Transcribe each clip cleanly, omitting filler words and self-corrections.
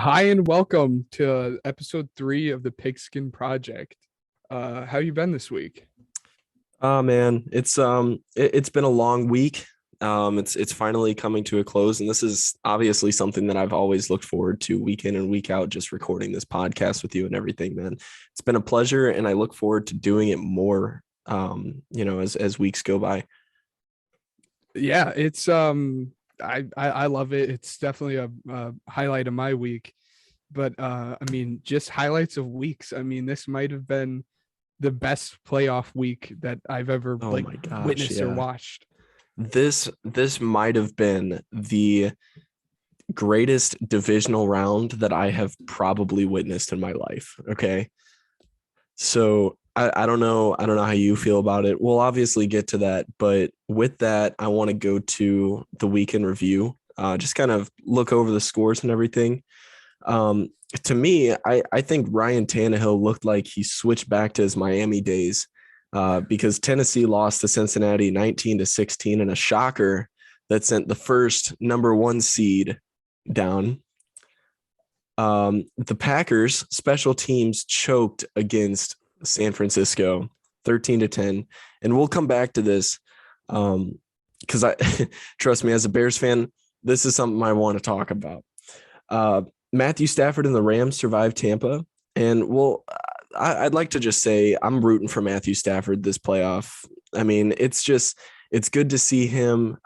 Hi and welcome to episode 3 of the Pigskin Project. How you been this week? Oh man, it's been a long week. It's finally coming to a close, and this is obviously something that I've always looked forward to week in and week out, just recording this podcast with you and everything, man. It's been a pleasure, and I look forward to doing it more. As weeks go by. Yeah, it's I love it. It's definitely a highlight of my week. But I mean, just highlights of weeks. I mean, this might have been the best playoff week that I've ever Oh my gosh, witnessed or yeah. watched. This might have been the greatest divisional round that I have probably witnessed in my life. Okay. So I don't know how you feel about it. We'll obviously get to that, but with that, I want to go to the weekend review. Just kind of look over the scores and everything. Um, to me, I think Ryan Tannehill looked like he switched back to his Miami days, because Tennessee lost to Cincinnati 19-16 in a shocker that sent the first number one seed down. The Packers special teams choked against San Francisco 13-10. And we'll come back to this. Because I trust me, as a Bears fan, this is something I want to talk about. Matthew Stafford and the Rams survived Tampa. And I'd like to just say I'm rooting for Matthew Stafford this playoff. I mean, it's good to see him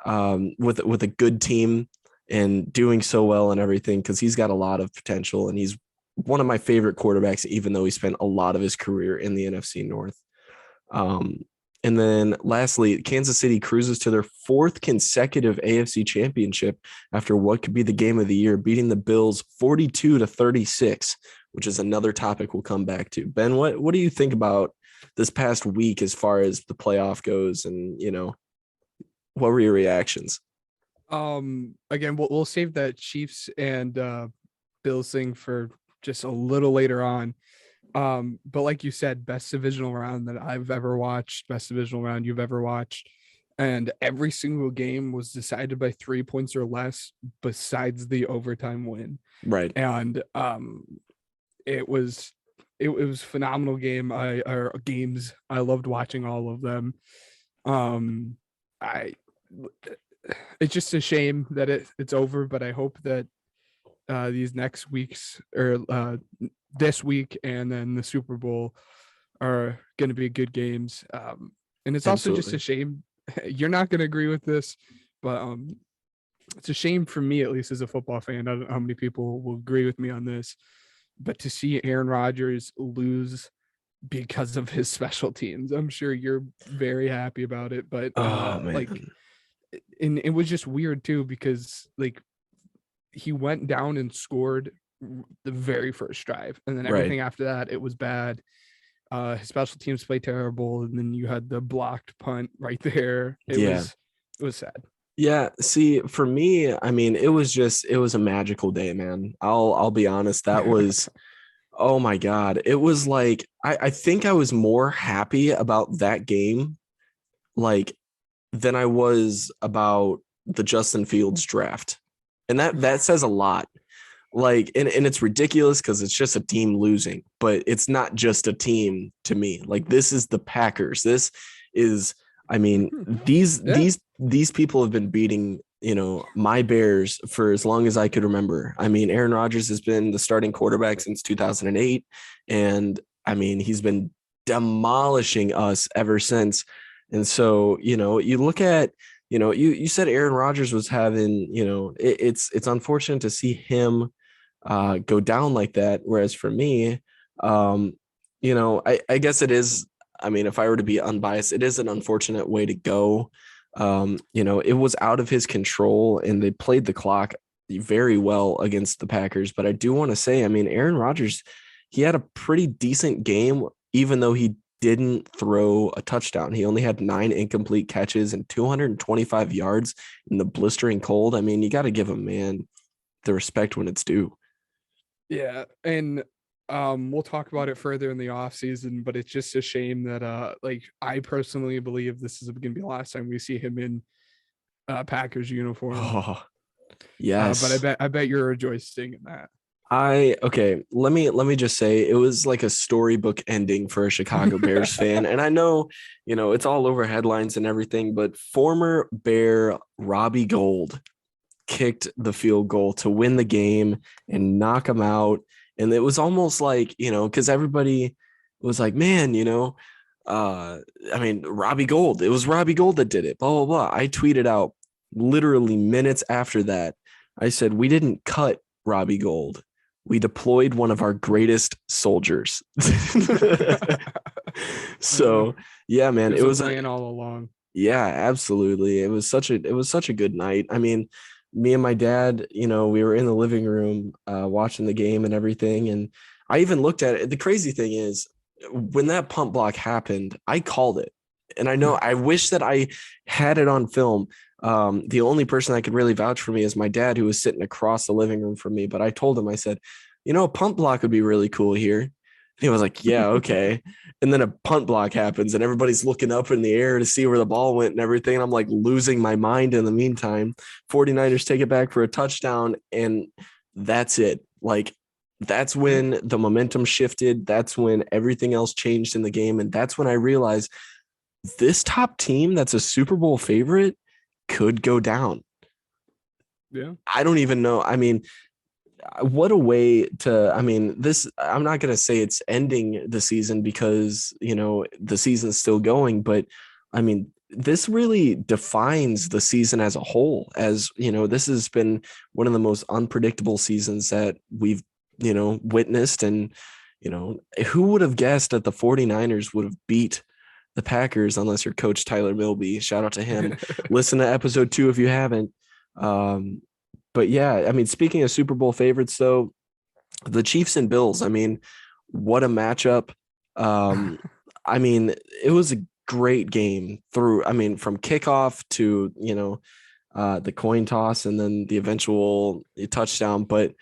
with a good team and doing so well and everything, because he's got a lot of potential and he's one of my favorite quarterbacks, even though he spent a lot of his career in the NFC North. And then lastly, Kansas City cruises to their fourth consecutive AFC championship after what could be the game of the year, beating the Bills 42-36, which is another topic we'll come back to. Ben, what do you think about this past week as far as the playoff goes? And, what were your reactions? Again, we'll save that Chiefs and Bills thing for just a little later on. But like you said, best divisional round that I've ever watched, best divisional round you've ever watched. And every single game was decided by 3 points or less, besides the overtime win. Right. And it was it was phenomenal games. I loved watching all of them. I it's just a shame that it's over, but I hope that these next weeks, or this week and then the Super Bowl, are going to be good games. And it's also just a Absolutely. shame. You're not going to agree with this, but it's a shame for me, at least as a football fan. I don't know how many people will agree with me on this, but to see Aaron Rodgers lose because of his special teams, I'm sure you're very happy about it. But Oh man. and it was just weird too, because like he went down and scored the very first drive, and then Right. everything after that, it was bad. His special teams played terrible, and then you had the blocked punt right there. It Yeah. was it was sad. Yeah, see, for me, I mean, it was a magical day, man. I'll be honest. That was, oh my God. It was like I think I was more happy about that game, like, than I was about the Justin Fields draft. And that says a lot. Like, and it's ridiculous because it's just a team losing, but it's not just a team to me. Like, this is the Packers. This is, I mean, these Yeah, these these people have been beating, my Bears for as long as I could remember. I mean, Aaron Rodgers has been the starting quarterback since 2008, and I mean, he's been demolishing us ever since. And so, you look at, you said Aaron Rodgers was having, it's unfortunate to see him go down like that. Whereas for me, I guess it is. I mean, if I were to be unbiased, it is an unfortunate way to go. It was out of his control, and they played the clock very well against the Packers. But I do want to say, I mean, Aaron Rodgers, he had a pretty decent game, even though he didn't throw a touchdown. He only had 9 incomplete catches and 225 yards in the blistering cold. I mean, you got to give him, man, the respect when it's due. yeah, and we'll talk about it further in the off season. But it's just a shame that like I personally believe this is going to be the last time we see him in Packers uniform. Oh, But I yes. bet you're rejoicing in that. Let me just say it was like a storybook ending for a Chicago Bears fan. And I know, it's all over headlines and everything, but former Bear Robbie Gould kicked the field goal to win the game and knock him out. And it was almost like, because everybody was like, man, Robbie Gould, it was Robbie Gould that did it, blah, blah, blah. I tweeted out literally minutes after that. I said, we didn't cut Robbie Gould. We deployed one of our greatest soldiers. So yeah, man, It was a plan all along. Yeah, absolutely. It was such a good night. I mean, me and my dad, we were in the living room watching the game and everything. And I even looked at it. The crazy thing is when that punt block happened, I called it. And I know I wish that I had it on film. The only person that could really vouch for me is my dad, who was sitting across the living room from me. But I told him, I said, a punt block would be really cool here. And he was like, yeah, okay. And then a punt block happens and everybody's looking up in the air to see where the ball went and everything. And I'm like losing my mind in the meantime. 49ers take it back for a touchdown. And that's it. Like, that's when the momentum shifted. That's when everything else changed in the game. And that's when I realized this top team that's a Super Bowl favorite could go down. Yeah. I don't even know. I mean, what a way to, this, I'm not going to say it's ending the season because, the season's still going, but this really defines the season as a whole. As, this has been one of the most unpredictable seasons that we've, witnessed. And, who would have guessed that the 49ers would have beat the Packers, unless you're Coach Tyler Milby. Shout out to him. Listen to episode 2 if you haven't. But yeah, speaking of Super Bowl favorites, though, the Chiefs and Bills, what a matchup. It was a great game through, from kickoff to, the coin toss and then the eventual touchdown. But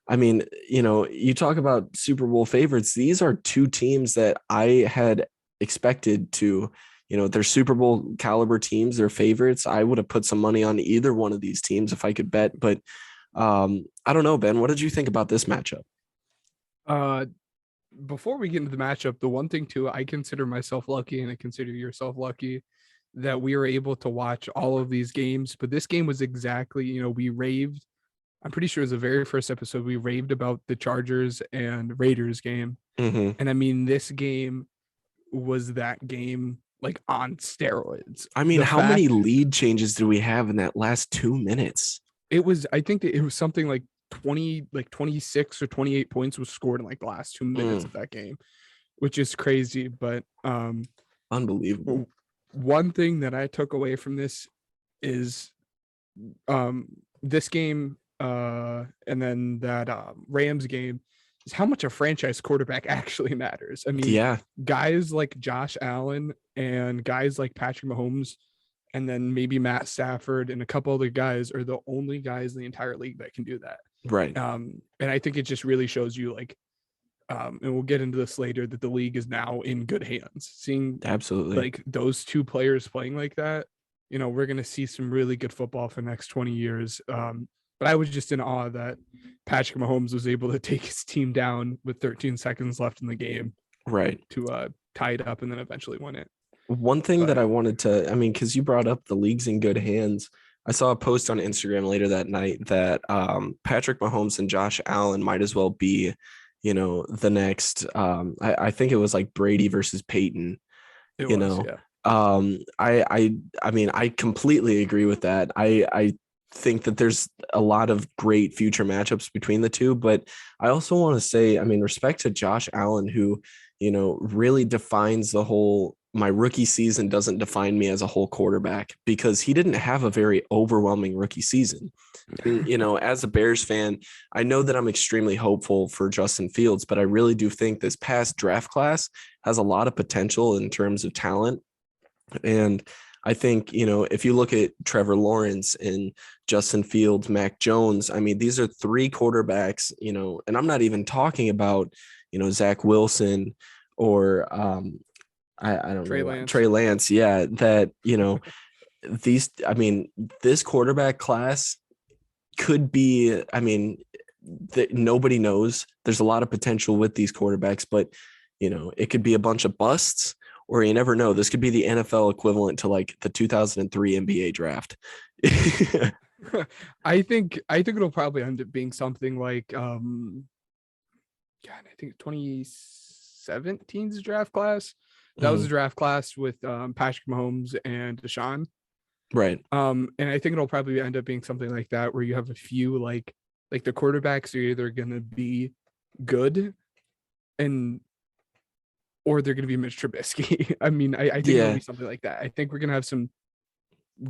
you talk about Super Bowl favorites. These are two teams that I had expected to, they're Super Bowl caliber teams, they're favorites. I would have put some money on either one of these teams if I could bet, but I don't know, Ben, what did you think about this matchup? Before we get into the matchup, the one thing too, I consider myself lucky and I consider yourself lucky that we were able to watch all of these games, but this game was exactly, we raved. I'm pretty sure it was the very first episode we raved about the Chargers and Raiders game. Mm-hmm. And this game was that game like on steroids. How many lead changes do we have in that last 2 minutes? I think that it was something like 26 or 28 points was scored in like the last 2 minutes of that game, which is crazy. But unbelievable. One thing that I took away from this is this game and then that Rams game is how much a franchise quarterback actually matters. Yeah, guys like Josh Allen and guys like Patrick Mahomes and then maybe Matt Stafford and a couple other guys are the only guys in the entire league that can do that. Right. And I think it just really shows you and we'll get into this later, that the league is now in good hands. Seeing absolutely like those two players playing like that, we're going to see some really good football for the next 20 years. But I was just in awe that Patrick Mahomes was able to take his team down with 13 seconds left in the game. Right. To tie it up and then eventually win it. One thing that I wanted to, because you brought up the league's in good hands. I saw a post on Instagram later that night that Patrick Mahomes and Josh Allen might as well be, the next, I think it was like Brady versus Payton, Yeah. I completely agree with that. I think that there's a lot of great future matchups between the two, but I also want to say, respect to Josh Allen, who, really defines the whole, my rookie season doesn't define me as a whole quarterback, because he didn't have a very overwhelming rookie season. And, as a Bears fan, I know that I'm extremely hopeful for Justin Fields, but I really do think this past draft class has a lot of potential in terms of talent. And I think, if you look at Trevor Lawrence and Justin Fields, Mac Jones, these are 3 quarterbacks, and I'm not even talking about, Zach Wilson or I don't know, Trey Lance. Yeah. That, this quarterback class could be, that nobody knows. There's a lot of potential with these quarterbacks, but it could be a bunch of busts, or you never know. This could be the NFL equivalent to like the 2003 NBA draft. I think it'll probably end up being something like God, I think 2017's draft class. That was a draft class with Patrick Mahomes and Deshaun. Right. And I think it'll probably end up being something like that, where you have a few like the quarterbacks are either gonna be good or they're gonna be Mitch Trubisky. I mean, I think it'll be something like that. I think we're gonna have some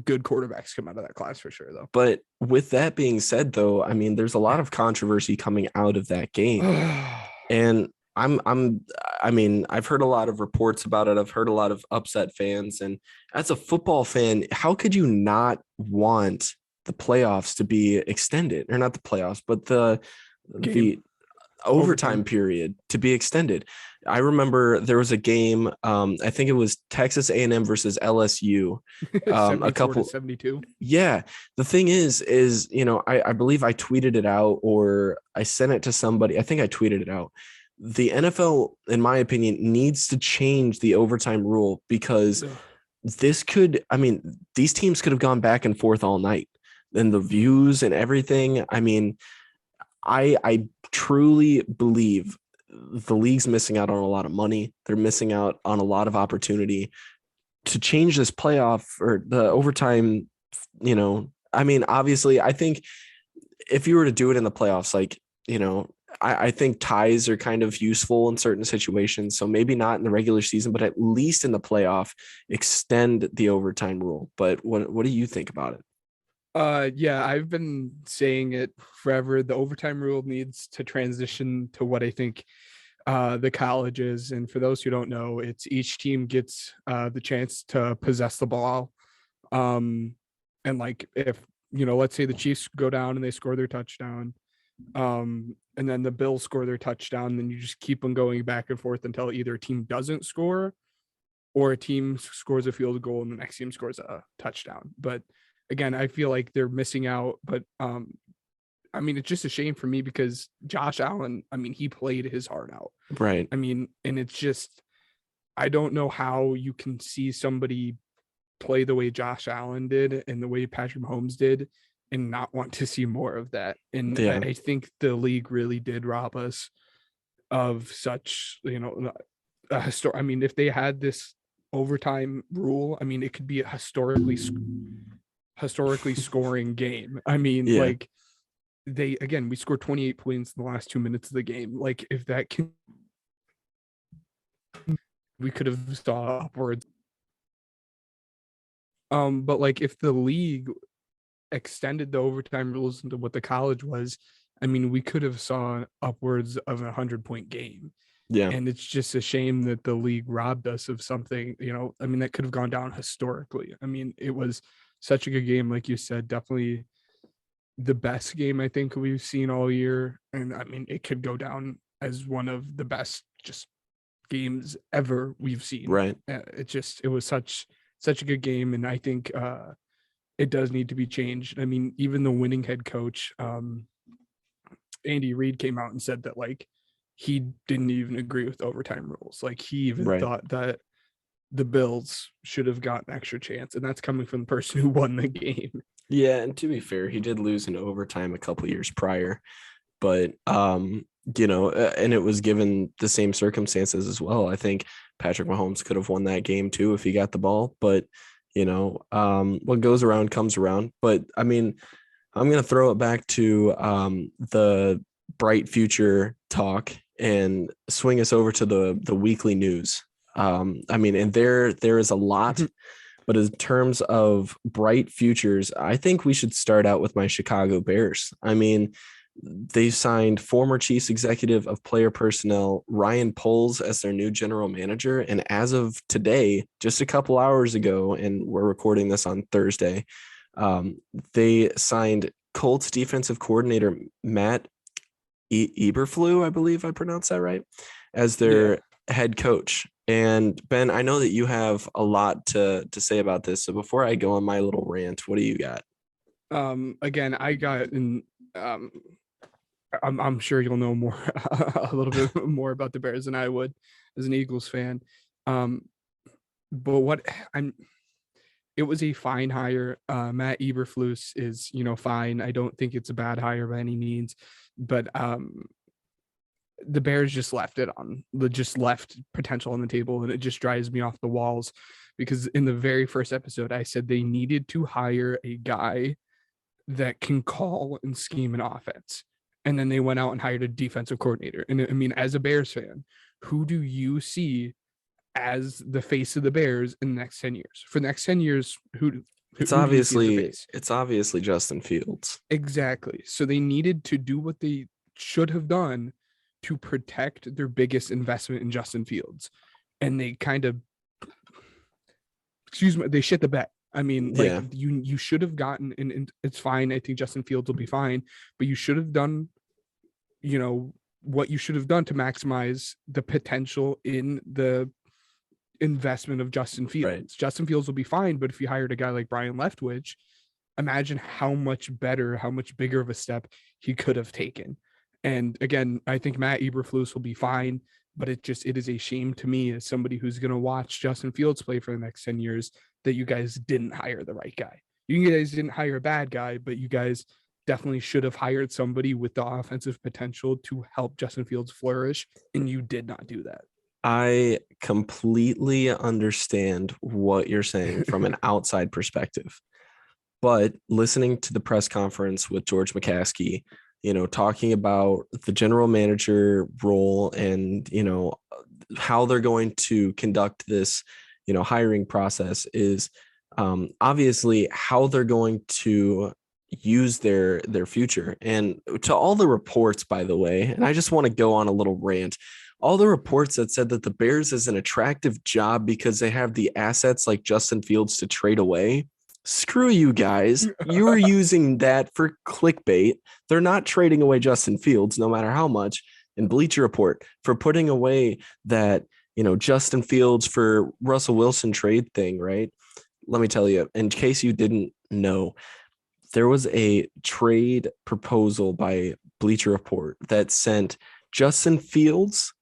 good quarterbacks come out of that class for sure, though. But with that being said, though, I mean, there's a lot of controversy coming out of that game. And I mean, I've heard a lot of reports about it. I've heard a lot of upset fans. And as a football fan, how could you not want the playoffs to be extended? Or not the playoffs, but the overtime period to be extended. I remember there was a game, I think it was Texas A&M versus LSU. A couple 72. Yeah. The thing is, I believe I tweeted it out, or I sent it to somebody. I think I tweeted it out. The NFL, in my opinion, needs to change the overtime rule, because these teams could have gone back and forth all night, and the views and everything. I mean, I truly believe the league's missing out on a lot of money. They're missing out on a lot of opportunity to change this playoff or the overtime. I mean, obviously, I think if you were to do it in the playoffs, like, I think ties are kind of useful in certain situations. So maybe not in the regular season, but at least in the playoff, extend the overtime rule. But what do you think about it? Yeah, I've been saying it forever. The overtime rule needs to transition to what I think the colleges. And for those who don't know, it's each team gets the chance to possess the ball. And like, if, let's say the Chiefs go down and they score their touchdown, and then the Bills score their touchdown, then you just keep on going back and forth until either a team doesn't score or a team scores a field goal and the next team scores a touchdown. But again, I feel like they're missing out. But I mean, it's just a shame for me, because Josh Allen, I mean, he played his heart out. Right. I mean, and it's just, I don't know how you can see somebody play the way Josh Allen did and the way Patrick Mahomes did and not want to see more of that. And I think the league really did rob us of such, a I mean, if they had this overtime rule, I mean, it could be a historically scoring game. I mean, like, we scored 28 points in the last 2 minutes of the game. Like, if that can, we could have saw upwards. But like, if the league extended the overtime rules into what the college was, I mean, we could have saw upwards of 100-point game. Yeah. And it's just a shame that the league robbed us of something, I mean, that could have gone down historically. I mean, it was such a good game. Like you said, definitely the best game I think we've seen all year. And I mean, it could go down as one of the best just games ever we've seen. Right. It was such a good game. And I think it does need to be changed. I mean, even the winning head coach, Andy Reid, came out and said that, like, he didn't even agree with overtime rules. Like, he even thought that the Bills should have gotten an extra chance. And that's coming from the person who won the game. Yeah. And to be fair, he did lose in overtime a couple years prior, but, and it was given the same circumstances as well. I think Patrick Mahomes could have won that game too if he got the ball, but what goes around comes around. But I mean, I'm going to throw it back to the bright future talk and swing us over to the weekly news. I mean, and there is a lot, but in terms of bright futures, I think we should start out with my Chicago Bears. I mean, they signed former Chiefs executive of player personnel Ryan Poles as their new general manager. And as of today, just a couple hours ago, and we're recording this on Thursday, they signed Colts defensive coordinator Matt Eberflew, I believe I pronounced that right, as their head coach. And Ben, I know that you have a lot to say about this. So before I go on my little rant, what do you got? Again, I I'm sure you'll know more a little bit more about the Bears than I would as an Eagles fan. Um, but what I'm it was a fine hire. Matt Eberflus is, fine. I don't think it's a bad hire by any means, but the Bears just left potential on the table, and it just drives me off the walls because in the very first episode, I said they needed to hire a guy that can call and scheme an offense. And then they went out and hired a defensive coordinator. And I mean, as a Bears fan, who do you see as the face of the Bears in the next 10 years? For the next 10 years, who do you see as the face? It's obviously Justin Fields. Exactly. So they needed to do what they should have done to protect their biggest investment in Justin Fields. And they kind of, they shit the bed. I mean, you should have gotten, and it's fine. I think Justin Fields will be fine, but you should have done, what you should have done to maximize the potential in the investment of Justin Fields. Right. Justin Fields will be fine, but if you hired a guy like Brian Leftwich, imagine how much better, how much bigger of a step he could have taken. And again, I think Matt Eberflus will be fine, but it is a shame to me as somebody who's going to watch Justin Fields play for the next 10 years that you guys didn't hire the right guy. You guys didn't hire a bad guy, but you guys definitely should have hired somebody with the offensive potential to help Justin Fields flourish, and you did not do that. I completely understand what you're saying from an outside perspective, but listening to the press conference with George McCaskey, talking about the general manager role and, how they're going to conduct this, hiring process is obviously how they're going to use their future. And to all the reports, by the way, and I just want to go on a little rant, all the reports that said that the Bears is an attractive job because they have the assets like Justin Fields to trade away. Screw you guys. You are using that for clickbait. They're not trading away Justin Fields, no matter how much. And Bleacher Report for putting away that, Justin Fields for Russell Wilson trade thing, right? Let me tell you, in case you didn't know, there was a trade proposal by Bleacher Report that sent Justin Fields,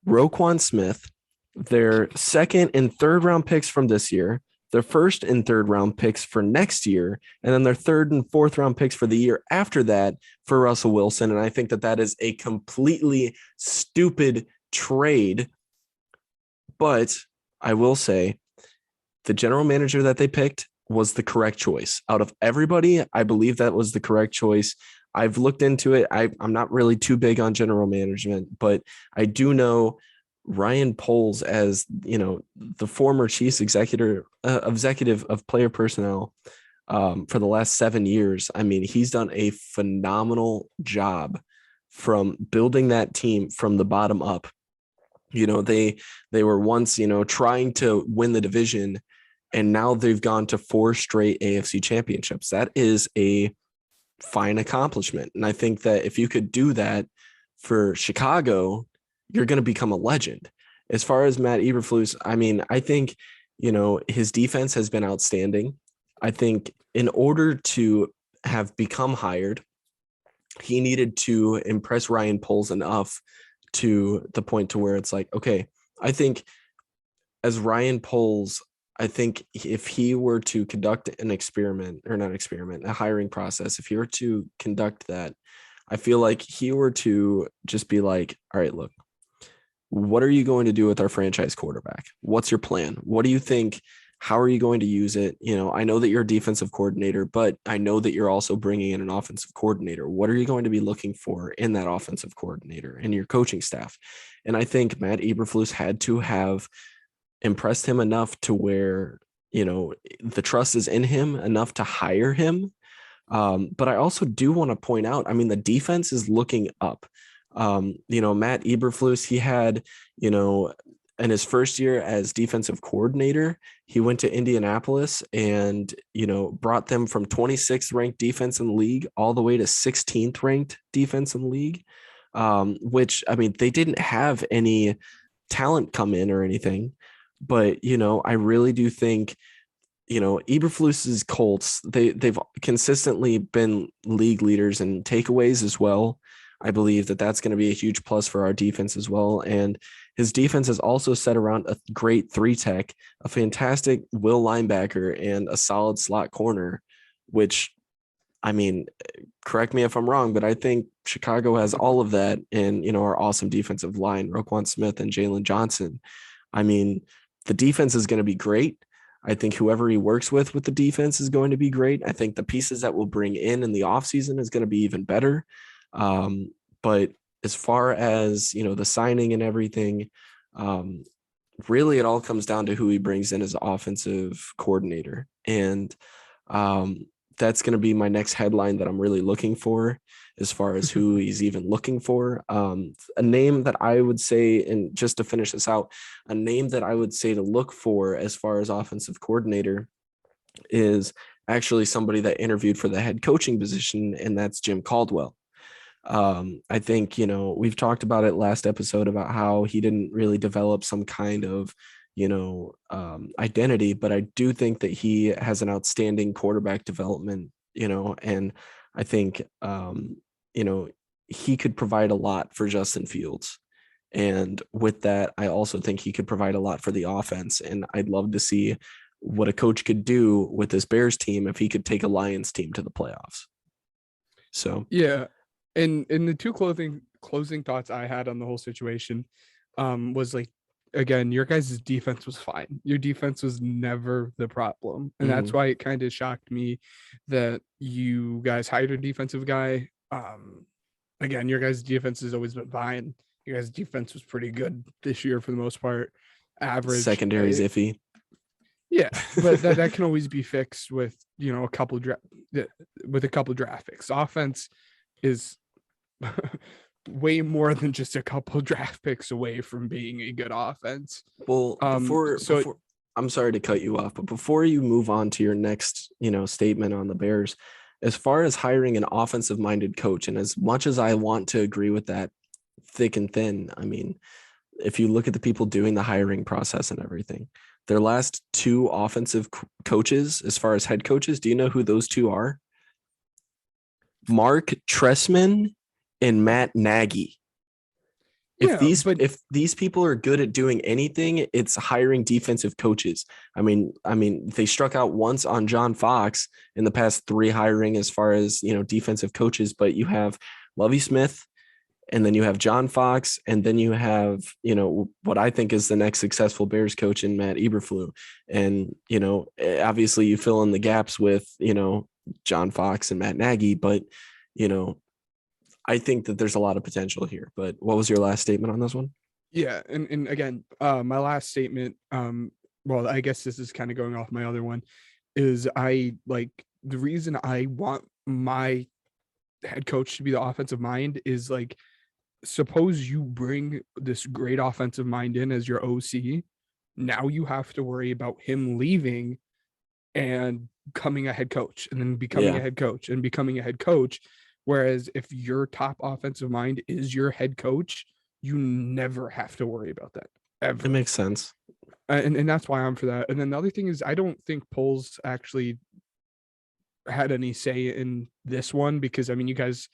Roquan Smith, their second and third round picks from this year, their first and third round picks for next year, and then their third and fourth round picks for the year after that for Russell Wilson. And I think that is a completely stupid trade. But I will say the general manager that they picked was the correct choice. Out of everybody, I believe that was the correct choice. I've looked into it. I'm not really too big on general management, but I do know Ryan Poles as, the former chief executive of player personnel for the last 7 years. I mean, he's done a phenomenal job from building that team from the bottom up. They were once, trying to win the division, and now they've gone to 4 straight AFC championships. That is a fine accomplishment. And I think that if you could do that for Chicago, you're going to become a legend. As far as Matt Eberflus, I mean, I think, his defense has been outstanding. I think in order to have become hired, he needed to impress Ryan Poles enough to the point to where it's like, okay, I think as Ryan Poles, I think if he were to conduct a hiring process, if he were to conduct that, I feel like he were to just be like, all right, look, what are you going to do with our franchise quarterback? What's your plan? What do you think? How are you going to use it? I know that you're a defensive coordinator, but I know that you're also bringing in an offensive coordinator. What are you going to be looking for in that offensive coordinator and your coaching staff? And I think Matt Eberflus had to have impressed him enough to where, the trust is in him enough to hire him. But I also do want to point out, I mean, the defense is looking up. Matt Eberflus, he had, in his first year as defensive coordinator, he went to Indianapolis and, brought them from 26th ranked defense in the league all the way to 16th ranked defense in the league, which, I mean, they didn't have any talent come in or anything. But, I really do think, Eberflus's Colts, they've consistently been league leaders in takeaways as well. I believe that that's going to be a huge plus for our defense as well. And his defense is also set around a great 3-tech, a fantastic will linebacker, and a solid slot corner, which, I mean, correct me if I'm wrong, but I think Chicago has all of that in, our awesome defensive line, Roquan Smith and Jalen Johnson. I mean, the defense is going to be great. I think whoever he works with the defense is going to be great. I think the pieces that we'll bring in the offseason is going to be even better. But as far as, the signing and everything, really it all comes down to who he brings in as offensive coordinator. And that's going to be my next headline that I'm really looking for as far as who he's even looking for. A name that I would say, and just to finish this out, a name that I would say to look for as far as offensive coordinator is actually somebody that interviewed for the head coaching position, and that's Jim Caldwell. I think, we've talked about it last episode about how he didn't really develop some kind of, identity, but I do think that he has an outstanding quarterback development, and I think, he could provide a lot for Justin Fields. And with that, I also think he could provide a lot for the offense. And I'd love to see what a coach could do with this Bears team if he could take a Lions team to the playoffs. So, yeah. And the two closing thoughts I had on the whole situation was like, again, your guys' defense was fine. Your defense was never the problem. And that's why it kind of shocked me that you guys hired a defensive guy. Again, your guys' defense has always been fine. Your guys' defense was pretty good this year for the most part. Average. Secondary's iffy. Yeah, but that can always be fixed with, a couple draft picks. Offense is way more than just a couple draft picks away from being a good offense. Well, before I'm sorry to cut you off, but before you move on to your next, statement on the Bears, as far as hiring an offensive minded coach, and as much as I want to agree with that thick and thin, I mean, if you look at the people doing the hiring process and everything, their last two offensive coaches, as far as head coaches, do you know who those two are? Mark Trestman and Matt Nagy. If these people are good at doing anything, it's hiring defensive coaches. I mean, they struck out once on John Fox in the past 3 hiring as far as, defensive coaches, but you have Lovie Smith, and then you have John Fox, and then you have, what I think is the next successful Bears coach in Matt Eberflus. And, obviously you fill in the gaps with, John Fox and Matt Nagy, but, I think that there's a lot of potential here. But what was your last statement on this one? Yeah. And again, my last statement, well, I guess this is kind of going off my other one, is the reason I want my head coach to be the offensive mind is like, suppose you bring this great offensive mind in as your OC. Now you have to worry about him leaving and becoming a head coach, and then becoming a head coach and becoming a head coach. Whereas if your top offensive mind is your head coach, you never have to worry about that ever. It makes sense. And that's why I'm for that. And then the other thing is, I don't think Poles actually had any say in this one, because, I mean, you guys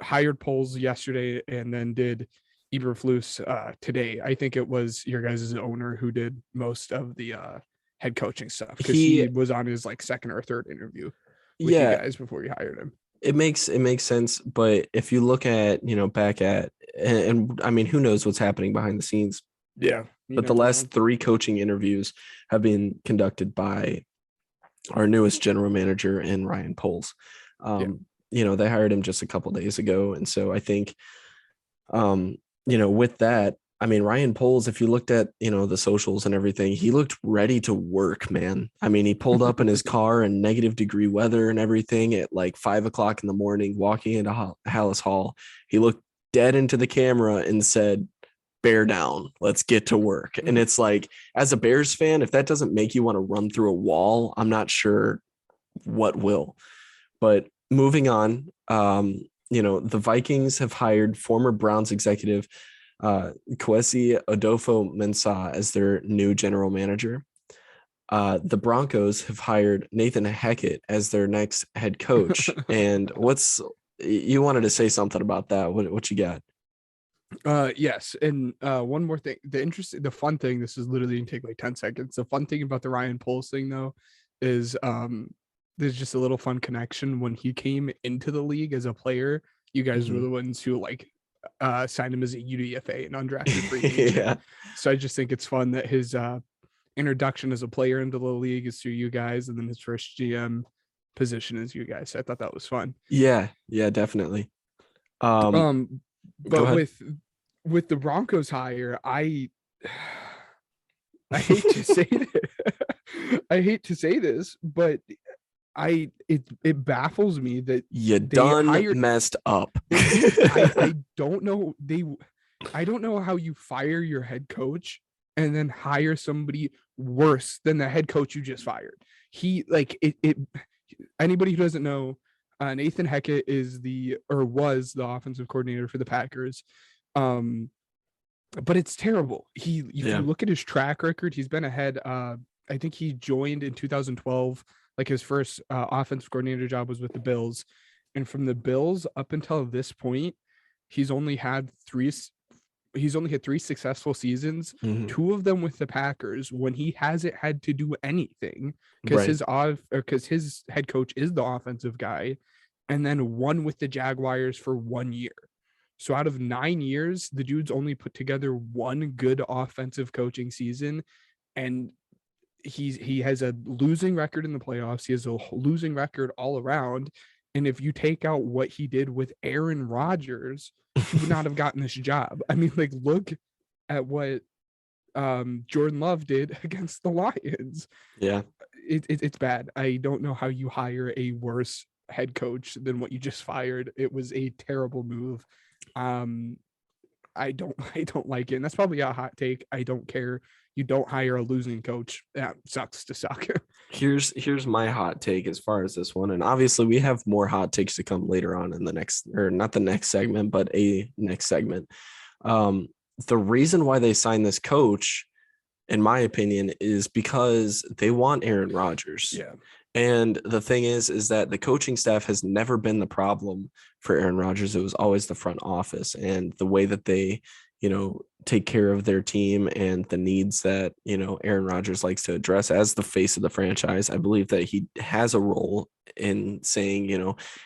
hired Poles yesterday and then did Eberflus today. I think it was your guys' owner who did most of the head coaching stuff, because he was on his second or third interview with you guys before you hired him. It makes sense, but if you look at, back at, and I mean, who knows what's happening behind the scenes? Yeah. But the last 3 coaching interviews have been conducted by our newest general manager and Ryan Poles. They hired him just a couple days ago. And so I think, with that, I mean, Ryan Poles, if you looked at, the socials and everything, he looked ready to work, man. I mean, he pulled up in his car in -degree weather and everything at 5 o'clock in the morning, walking into Hallis Hall. He looked dead into the camera and said, "Bear down, let's get to work." And it's like, as a Bears fan, if that doesn't make you want to run through a wall, I'm not sure what will. But moving on, the Vikings have hired former Browns executive Kwesi Adofo-Mensah as their new general manager. The Broncos have hired Nathan Hackett as their next head coach. And what's you wanted to say something about that. What you got? Yes, and one more thing. The fun thing, this is literally gonna take like 10 seconds. The fun thing about the Ryan Poles thing though is there's just a little fun connection. When he came into the league as a player, you guys were Mhm. the ones who like signed him as a UDFA, an undrafted free agent. Yeah. So I just think it's fun that his introduction as a player into the league is through you guys, and then his first GM position is you guys. So I thought that was fun. Yeah, definitely. Um, Um, Go but ahead. with the Broncos hire, I hate to say this, I hate to say this, but it baffles me that You they done hired. messed up. It is. I don't know. I don't know how you fire your head coach and then hire somebody worse than the head coach you just fired. He like it. Anybody who doesn't know, Nathan Hackett was the offensive coordinator for the Packers. But it's terrible. If Yeah, you look at his track record, he's been ahead. I think he joined in 2012. Like his first offensive coordinator job was with the Bills, and from the Bills up until this point, he's only had three. He's only had three successful seasons. mhm, Two of them with the Packers when he hasn't had to do anything because right. his head coach is the offensive guy, and then one with the Jaguars for 1 year. So out of 9 years, the dude's only put together one good offensive coaching season, and he has a losing record in the playoffs. He has a losing record all around. And if you take out what he did with Aaron Rodgers, he would not have gotten this job. I mean, like, look at what Jordan Love did against the Lions. Yeah. It's bad. I don't know how you hire a worse head coach than what you just fired. It was a terrible move. Um, I don't like it. And that's probably a hot take. I don't care. You don't hire a losing coach. That sucks to suck. Here's my hot take as far as this one, and obviously we have more hot takes to come later on in the next, or not the next segment, but a next segment. Um, the reason why they signed this coach, in my opinion, is because they want Aaron Rodgers. Yeah. And the thing is that the coaching staff has never been the problem for Aaron Rodgers. It was always the front office and the way that they, take care of their team and the needs that, Aaron Rodgers likes to address as the face of the franchise. I believe that he has a role in saying,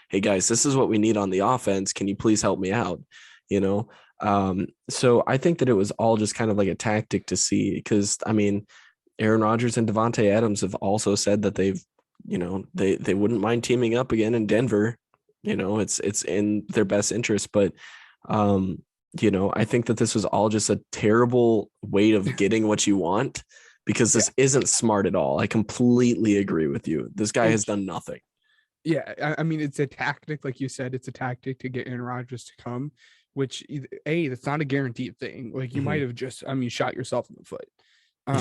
hey guys, this is what we need on the offense. Can you please help me out? So I think that it was all just kind of like a tactic to see, because I mean, Aaron Rodgers and Devontae Adams have also said that they've, they wouldn't mind teaming up again in Denver. It's in their best interest, but I think that this was all just a terrible way of getting what you want, because this isn't smart at all. I completely agree with you. This guy has done nothing. Yeah, I mean, it's a tactic, like you said, it's a tactic to get Aaron Rodgers to come, which that's not a guaranteed thing. Like you might have just, shot yourself in the foot.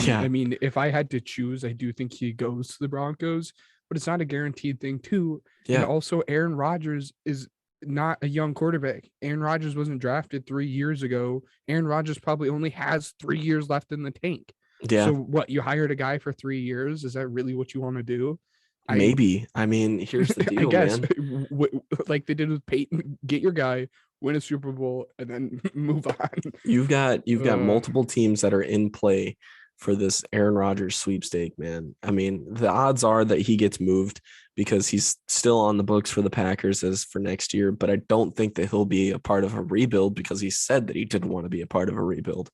Yeah. I mean, if I had to choose, I do think he goes to the Broncos, but it's not a guaranteed thing too. And Yeah. also, Aaron Rodgers is not a young quarterback. Aaron Rodgers wasn't drafted 3 years ago. Aaron Rodgers probably only has 3 years left in the tank. Yeah. So what? You hired a guy for 3 years? Is that really what you want to do? Maybe. I mean, here's the I deal, guess man. like they did with Payton, get your guy, win a Super Bowl, and then move on. You've got multiple teams that are in play for this Aaron Rodgers sweepstake, man. I mean, the odds are that he gets moved because he's still on the books for the Packers as for next year, but I don't think that he'll be a part of a rebuild because he said that he didn't want to be a part of a rebuild.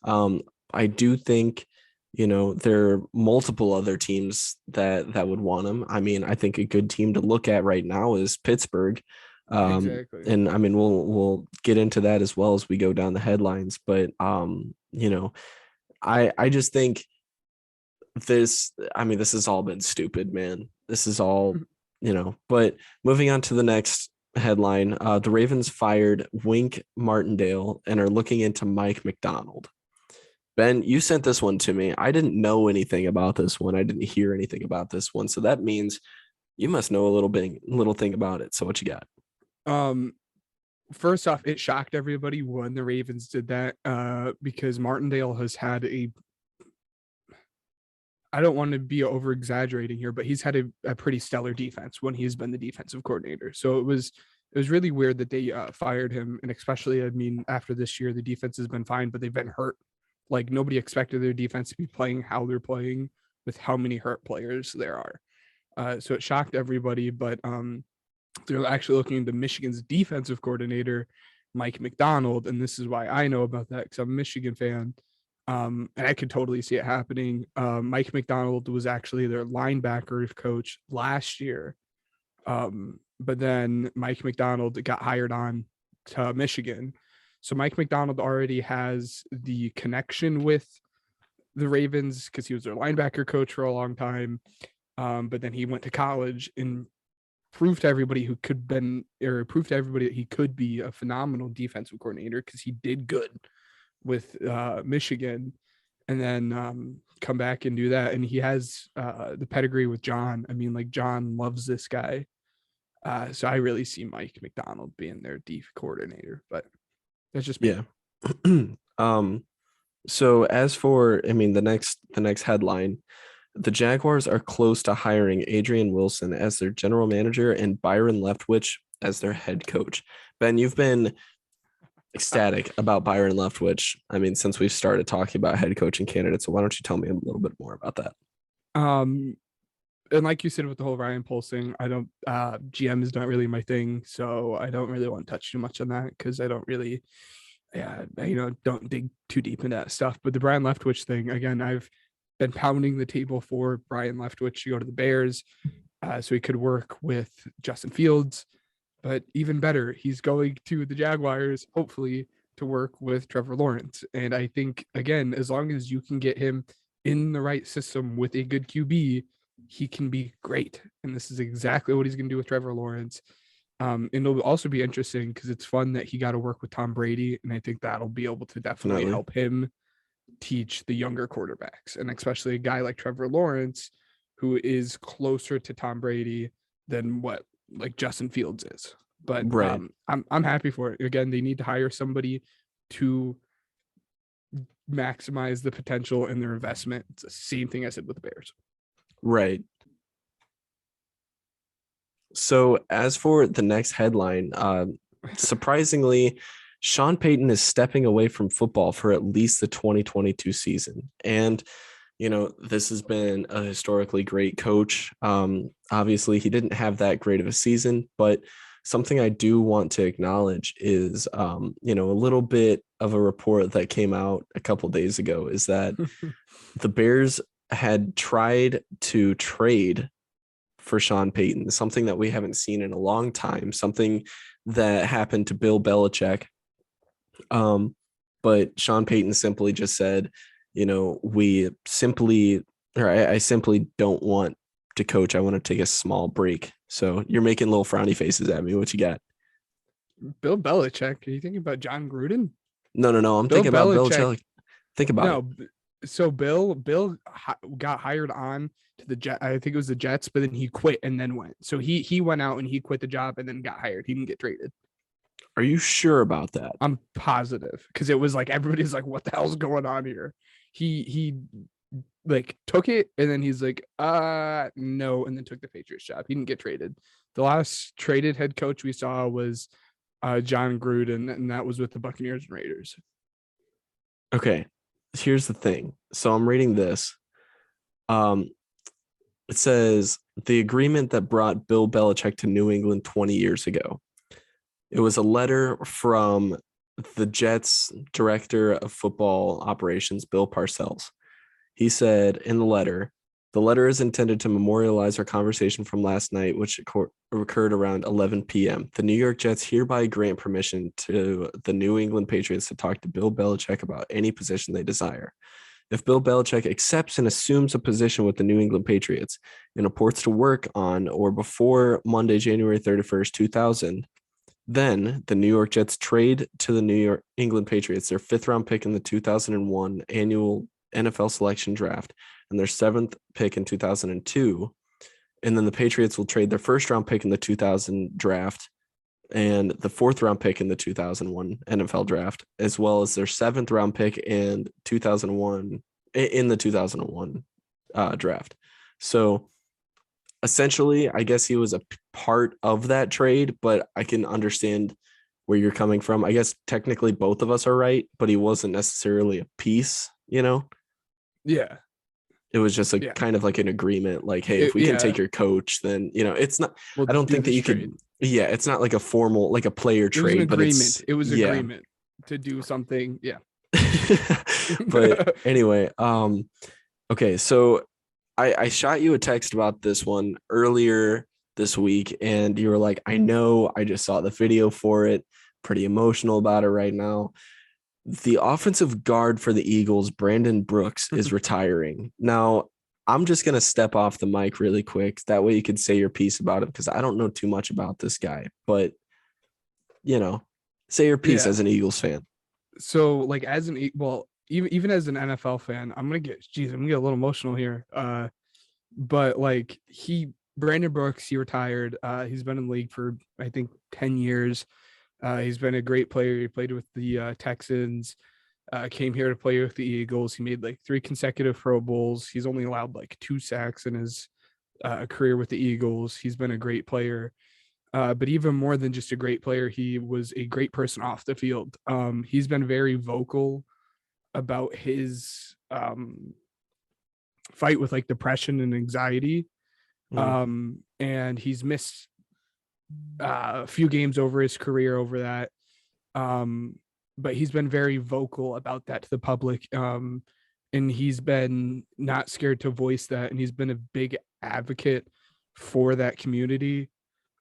I do think, there are multiple other teams that would want him. I mean, I think a good team to look at right now is Pittsburgh. Exactly. And I mean, we'll get into that as well as we go down the headlines, but I just think this has all been stupid, man. This is all, but moving on to the next headline, the Ravens fired Wink Martindale and are looking into Mike McDonald. Ben, you sent this one to me. I didn't know anything about this one. I didn't hear anything about this one. So that means you must know a little thing about it. So what you got? First off, it shocked everybody when the Ravens did that, because Martindale has had I don't want to be over exaggerating here, but he's had a pretty stellar defense when he's been the defensive coordinator. So it was it was really weird that they fired him. And especially, I mean, after this year, the defense has been fine, but they've been hurt. Like nobody expected their defense to be playing how they're playing with how many hurt players there are. So it shocked everybody, but they're actually looking into Michigan's defensive coordinator, Mike Macdonald. And this is why I know about that, because I'm a Michigan fan. And I could totally see it happening. Mike Macdonald was actually their linebacker coach last year. But then Mike Macdonald got hired on to Michigan. So Mike Macdonald already has the connection with the Ravens because he was their linebacker coach for a long time. But then he went to college and proved to everybody that he could be a phenomenal defensive coordinator because he did good with Michigan, and then come back and do that. And he has the pedigree with John. I mean, like John loves this guy. So I really see Mike Macdonald being their def coordinator, but that's just me. Yeah. So as for, I mean, the next headline, the Jaguars are close to hiring Adrian Wilson as their general manager and Byron Leftwich as their head coach. Ben, you've been ecstatic about Byron Leftwich. I mean, since we've started talking about head coaching candidates. So why don't you tell me a little bit more about that? And like you said with the whole Ryan Poles thing, I don't GM is not really my thing, so I don't really want to touch too much on that because I don't really don't dig too deep into that stuff. But the Brian Leftwich thing, again, I've been pounding the table for Brian Leftwich to go to the Bears so he could work with Justin Fields. But even better, he's going to the Jaguars, hopefully, to work with Trevor Lawrence. And I think, again, as long as you can get him in the right system with a good QB, he can be great. And this is exactly what he's going to do with Trevor Lawrence. And it'll also be interesting because it's fun that he got to work with Tom Brady. And I think that'll be able to definitely help him teach the younger quarterbacks, and especially a guy like Trevor Lawrence, who is closer to Tom Brady than what like Justin Fields is. But right. I'm happy for it. Again, they need to hire somebody to maximize the potential in their investment. It's the same thing I said with the Bears. Right. So as for the next headline, surprisingly, Sean Payton is stepping away from football for at least the 2022 season. And, this has been a historically great coach. Obviously, he didn't have that great of a season, but something I do want to acknowledge is, a little bit of a report that came out a couple of days ago is that the Bears had tried to trade for Sean Payton, something that we haven't seen in a long time, something that happened to Bill Belichick. But Sean Payton simply just said, I simply don't want to coach. I want to take a small break. So you're making little frowny faces at me. What you got? Bill Belichick. Are you thinking about John Gruden? No. I'm thinking about Bill Belichick. Think about it. So Bill got hired on to the Jet. I think it was the Jets, but then he quit and then went. So he went out and he quit the job and then got hired. He didn't get traded. Are you sure about that? I'm positive because it was like everybody's like, "What the hell's going on here?" He like took it and then he's like, no, and then took the Patriots job. He didn't get traded. The last traded head coach we saw was John Gruden, and that was with the Buccaneers and Raiders. Okay, here's the thing. So I'm reading this. It says the agreement that brought Bill Belichick to New England 20 years ago. It was a letter from the Jets director of football operations, Bill Parcells. He said in the letter is intended to memorialize our conversation from last night, which occurred around 11 p.m. The New York Jets hereby grant permission to the New England Patriots to talk to Bill Belichick about any position they desire. If Bill Belichick accepts and assumes a position with the New England Patriots and reports to work on or before Monday, January 31st, 2000, then the New York Jets trade to the New England Patriots their 5th round pick in the 2001 annual NFL selection draft and their 7th pick in 2002. And then the Patriots will trade their 1st round pick in the 2000 draft and the 4th round pick in the 2001 NFL draft, as well as their 7th round pick in 2001 in the 2001 draft. So essentially, I guess he was a part of that trade, but I can understand where you're coming from. I guess technically both of us are right, but he wasn't necessarily a piece, Yeah. It was just a Yeah. kind of like an agreement, like, hey, if we can take your coach, then, it's not, We'll I don't do think that this you trade. could, it's not like a formal, like a player It was an trade, but agreement. It was yeah. agreement to do something. Yeah. But anyway, okay, so I shot you a text about this one earlier this week, and you were like, I know, I just saw the video for it, pretty emotional about it right now. The offensive guard for the Eagles, Brandon Brooks, is retiring. Now, I'm just going to step off the mic really quick. That way you could say your piece about it, because I don't know too much about this guy, but, say your piece as an Eagles fan. So like even as an NFL fan, I'm gonna get a little emotional here. But like Brandon Brooks, he retired. He's been in the league for I think 10 years. He's been a great player. He played with the Texans, came here to play with the Eagles. He made like 3 consecutive Pro Bowls. He's only allowed like 2 sacks in his career with the Eagles. He's been a great player. But even more than just a great player, he was a great person off the field. He's been very vocal about his fight with like depression and anxiety. And he's missed a few games over his career over that. But he's been very vocal about that to the public. And he's been not scared to voice that. And he's been a big advocate for that community.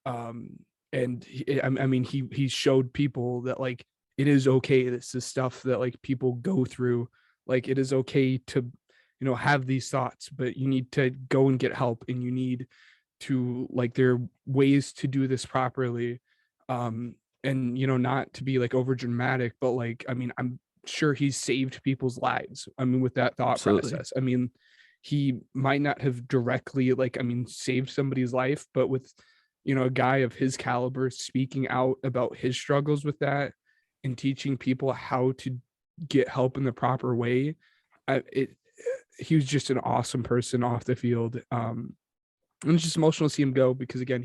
And he showed people that like it is okay. This is stuff that like people go through. Like it is okay to, have these thoughts, but you need to go and get help, and you need to like there are ways to do this properly. And not to be like over dramatic, but like I'm sure he's saved people's lives. With that thought process. He might not have directly saved somebody's life, but with a guy of his caliber speaking out about his struggles with that and teaching people how to get help in the proper way. He was just an awesome person off the field. And it's just emotional to see him go, because again,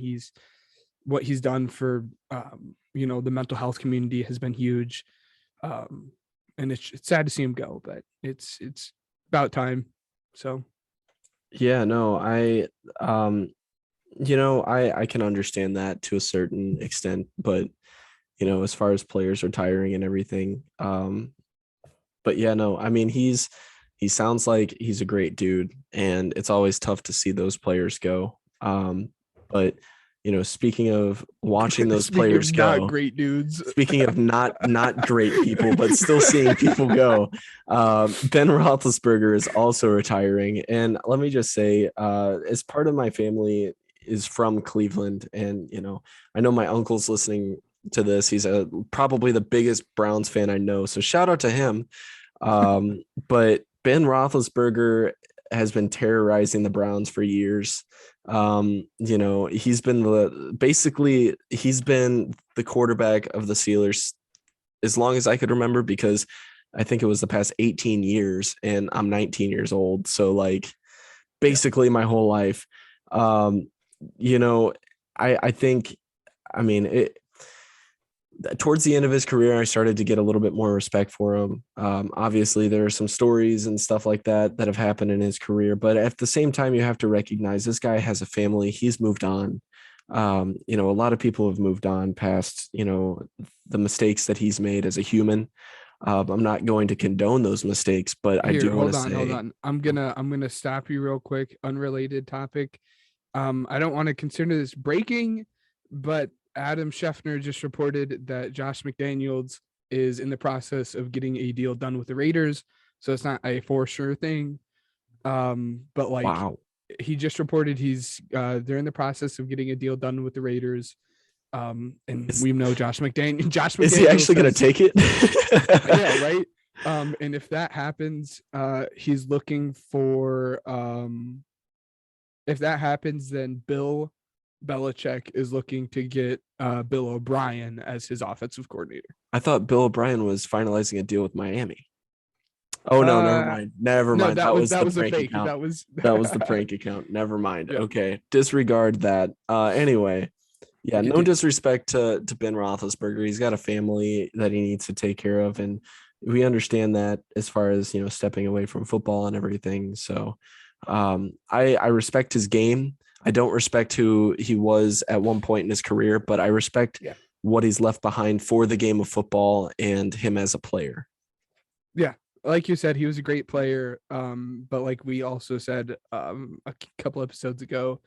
what he's done for, the mental health community has been huge. And it's sad to see him go, but it's about time. So. Yeah, no, I can understand that to a certain extent, but as far as players retiring and everything, but yeah, no, he sounds like he's a great dude, and it's always tough to see those players go. But speaking of watching those players go, not great dudes. Speaking of not great people, but still seeing people go, Ben Roethlisberger is also retiring. And let me just say, as part of my family is from Cleveland, and I know my uncle's listening to this. He's probably the biggest Browns fan I know, so shout out to him. But Ben Roethlisberger has been terrorizing the Browns for years. He's been the quarterback of the Steelers as long as I could remember, because I think it was the past 18 years, and I'm 19 years old. So like basically my whole life. I think, towards the end of his career, I started to get a little bit more respect for him. Obviously, there are some stories and stuff like that have happened in his career, but at the same time, you have to recognize this guy has a family. He's moved on. A lot of people have moved on past, the mistakes that he's made as a human. I'm not going to condone those mistakes, but I do want to say, hold on. I'm gonna stop you real quick. Unrelated topic. I don't want to consider this breaking, but Adam Schefter just reported that Josh McDaniels is in the process of getting a deal done with the Raiders. So it's not a for sure thing. But like, wow. He just reported they're in the process of getting a deal done with the Raiders. And we know Josh McDaniels. Is he actually going to take it? Yeah, right. And if that happens, he's looking for. If that happens, then Bill Belichick is looking to get Bill O'Brien as his offensive coordinator. I thought Bill O'Brien was finalizing a deal with Miami. Oh no, never mind. Never No, mind. That was that the was a prank fake. account. That was That was the prank account. Never mind. yeah. Okay. Disregard that. Anyway, yeah, no Continue. disrespect to Ben Roethlisberger. He's got a family that he needs to take care of, and we understand that as far as stepping away from football and everything. So I respect his game. I don't respect who he was at one point in his career, but I respect what he's left behind for the game of football and him as a player. Yeah. Like you said, he was a great player. But like we also said a couple episodes ago,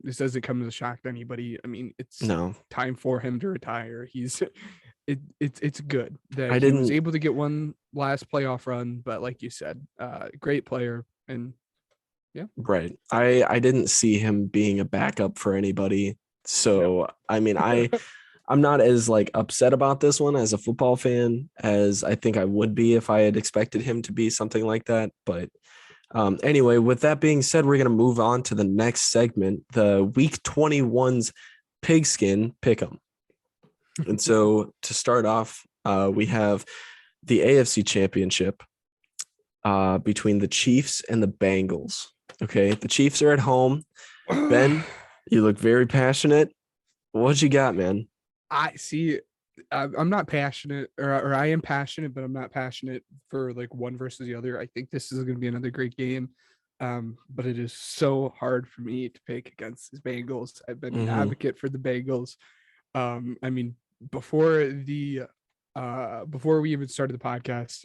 this doesn't come as a shock to anybody. I mean, it's time for him to retire. It's good that he was able to get one last playoff run, but like you said, great player. And yeah. Right. I didn't see him being a backup for anybody. So, I mean, I'm not as like upset about this one as a football fan as I think I would be if I had expected him to be something like that. But anyway, with that being said, we're going to move on to the next segment, the week 21's pigskin pick'em. And so to start off, we have the AFC Championship between the Chiefs and the Bengals. Okay, the Chiefs are at home. Ben, you look very passionate. What you got, man? I see. I'm not passionate, or I am passionate, but I'm not passionate for like one versus the other. I think this is going to be another great game. But it is so hard for me to pick against the Bengals. I've been an advocate for the Bengals. I mean, before we even started the podcast,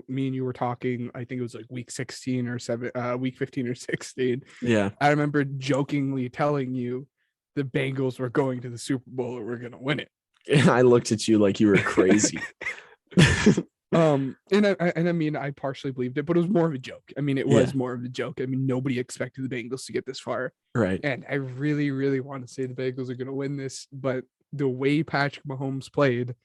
me and you were talking, I think it was like week 16 or 7, week 15 or 16. Yeah. I remember jokingly telling you the Bengals were going to the Super Bowl or we're going to win it. And I looked at you like you were crazy. And I mean, I partially believed it, but it was more of a joke. I mean, it was more of a joke. I mean, nobody expected the Bengals to get this far. Right. And I really, really want to say the Bengals are going to win this, but the way Patrick Mahomes played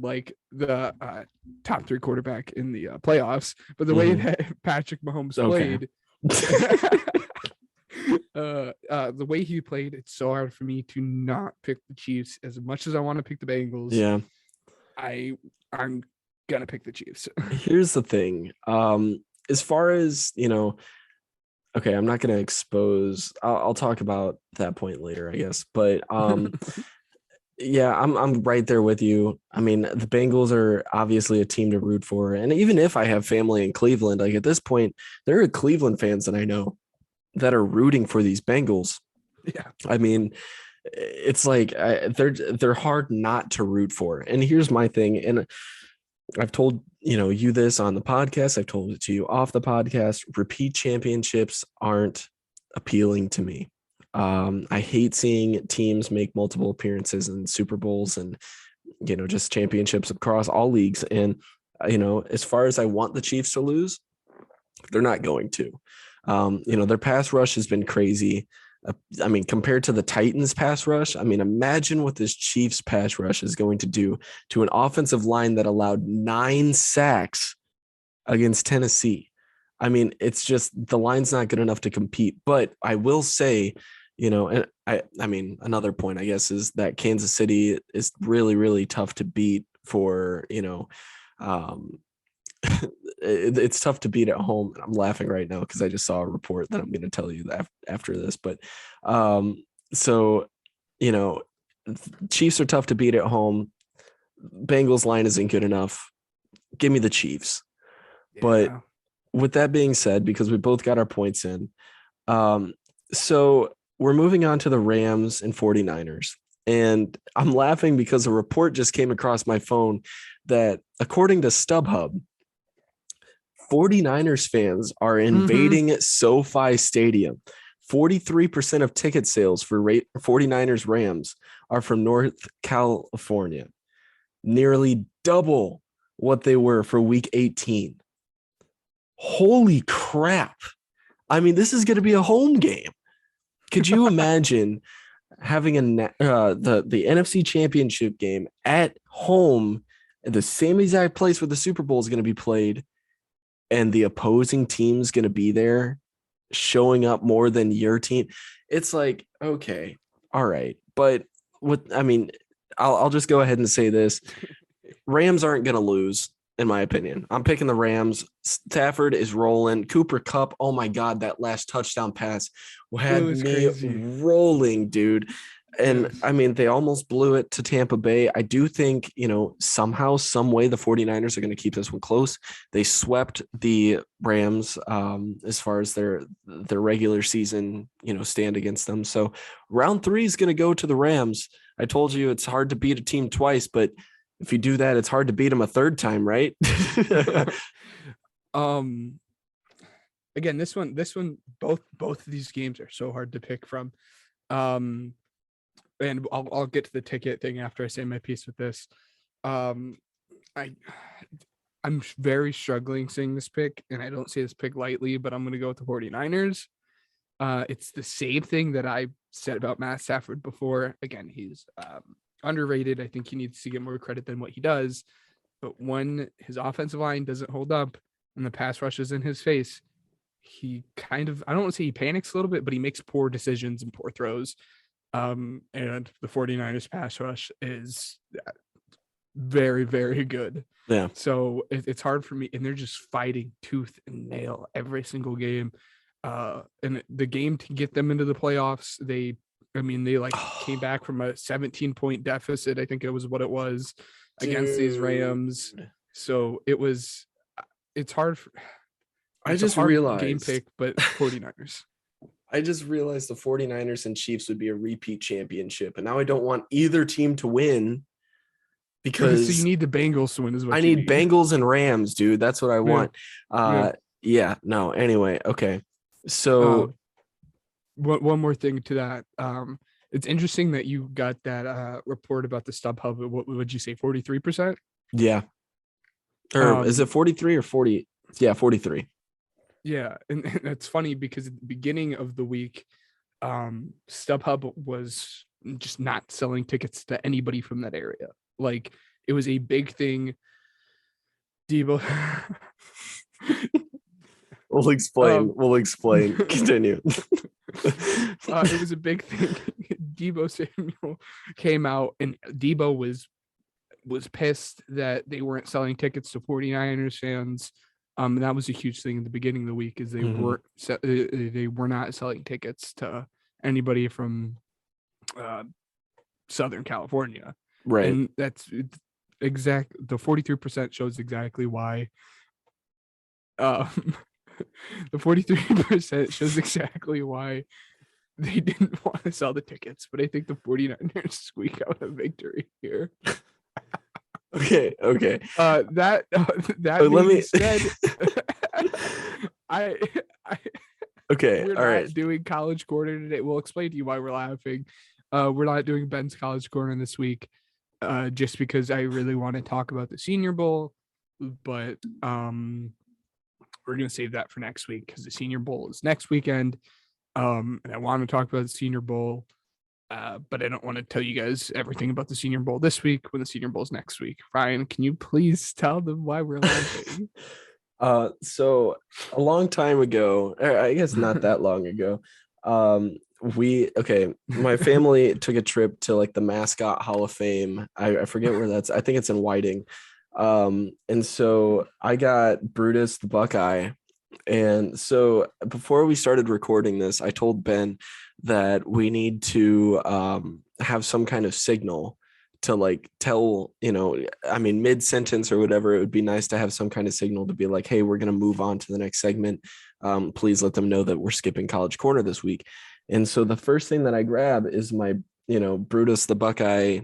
like the top 3 quarterback in the playoffs, but the way that Patrick Mahomes played, the way he played, it's so hard for me to not pick the Chiefs as much as I want to pick the Bengals. Yeah. I'm gonna pick the Chiefs. Here's the thing. As far as, okay, I'm not gonna expose, I'll talk about that point later, I guess. But yeah, I'm right there with you. I mean, the Bengals are obviously a team to root for. And even if I have family in Cleveland, like at this point, there are Cleveland fans that I know that are rooting for these Bengals. Yeah. I mean, it's like they're hard not to root for. And here's my thing. And I've told you this on the podcast. I've told it to you off the podcast. Repeat championships aren't appealing to me. I hate seeing teams make multiple appearances in Super Bowls and, just championships across all leagues. And, as far as I want the Chiefs to lose, they're not going to. Their pass rush has been crazy. I mean, compared to the Titans pass rush, I mean, imagine what this Chiefs pass rush is going to do to an offensive line that allowed 9 sacks against Tennessee. I mean, it's just the line's not good enough to compete. But I will say, and I mean, another point, I guess, is that Kansas City is really, really tough to beat for, it's tough to beat at home. I'm laughing right now because I just saw a report that I'm going to tell you that after this. But so, Chiefs are tough to beat at home. Bengals line isn't good enough. Give me the Chiefs. Yeah. But with that being said, because we both got our points in, so we're moving on to the Rams and 49ers. And I'm laughing because a report just came across my phone that according to StubHub, 49ers fans are invading SoFi Stadium. 43% of ticket sales for 49ers Rams are from North California, nearly double what they were for week 18. Holy crap. I mean, this is going to be a home game. Could you imagine having the NFC Championship game at home at the same exact place where the Super Bowl is going to be played, and the opposing team's going to be there showing up more than your team? It's like, okay, all right. But I'll just go ahead and say this. Rams aren't going to lose. in my opinion. I'm picking the Rams. Stafford is rolling. Cooper Kupp, oh my God, that last touchdown pass had was me crazy. rolling, dude. And Yes. I mean, they almost blew it to Tampa Bay. I do think, somehow, some way the 49ers are going to keep this one close. They swept the Rams as far as their regular season, stand against them. So round 3 is going to go to the Rams. I told you it's hard to beat a team twice, but if you do that, it's hard to beat them a third time, right? Again, this one, both of these games are so hard to pick from. And I'll get to the ticket thing after I say my piece with this. I'm very struggling seeing this pick, and I don't say this pick lightly, but I'm going to go with the 49ers. It's the same thing that I said about Matt Stafford before. Again, he's underrated. I think he needs to get more credit than what he does. But when his offensive line doesn't hold up and the pass rush is in his face, he kind of, I don't want to say he panics a little bit, but he makes poor decisions and poor throws. And the 49ers pass rush is very, very good. Yeah. So it's hard for me. And they're just fighting tooth and nail every single game. And the game to get them into the playoffs, they came back from a 17-point deficit. I think it was what it was against these Rams. So it's hard. I just realized game pick, but 49ers. I just realized the 49ers and Chiefs would be a repeat championship. And now I don't want either team to win because so you need the Bengals to win is what I need Bengals and Rams, dude. That's what I want. Anyway. Okay. So one more thing to that. It's interesting that you got that report about the StubHub. What would you say? 43%? Yeah. Or is it 43 or 40? Yeah, 43. Yeah, and that's funny because at the beginning of the week, StubHub was just not selling tickets to anybody from that area. Like, it was a big thing. Debo. We'll explain. Continue. It was a big thing. Debo Samuel came out, and Debo was pissed that they weren't selling tickets to 49ers fans. And that was a huge thing in the beginning of the week, is they were not selling tickets to anybody from Southern California. Right. And that's the 43% shows exactly why. The 43% shows exactly why they didn't want to sell the tickets, but I think the 49ers squeak out a victory here. Okay. That let me said, I okay. We're all not right. doing college corner today. We'll explain to you why we're laughing. We're not doing Ben's college corner this week, just because I really want to talk about the Senior Bowl, but we're gonna save that for next week because the Senior Bowl is next weekend. And I want to talk about the Senior Bowl. But I don't want to tell you guys everything about the Senior Bowl this week when the Senior Bowl is next week. Ryan, can you please tell them why we're laughing? So a long time ago, or I guess not that long ago, my family took a trip to like the Mascot Hall of Fame. I forget where that's. I think it's in Whiting. And so I got Brutus the Buckeye. And so before we started recording this, I told Ben that we need to have some kind of signal to like tell, mid-sentence or whatever. It would be nice to have some kind of signal to be like, hey, we're going to move on to the next segment. Please let them know that we're skipping College Corner this week. And so the first thing that I grab is my, Brutus the Buckeye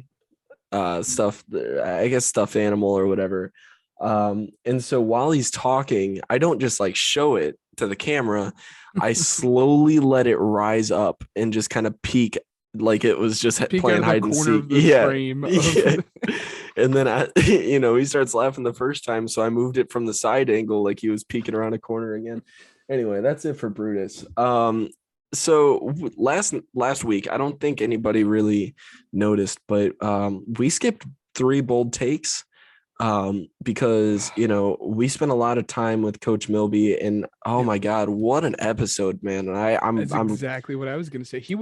stuff, I guess stuffed animal or whatever. And so while he's talking, I don't just like show it to the camera. I slowly let it rise up and just kind of peek like it was just playing hide and seek. Yeah. And then he starts laughing the first time. So I moved it from the side angle, like he was peeking around a corner again. Anyway, that's it for Brutus. So last week, I don't think anybody really noticed, but we skipped 3 bold takes. Because we spent a lot of time with Coach Milby, and oh my God, what an episode, man! And I'm exactly what I was gonna say. He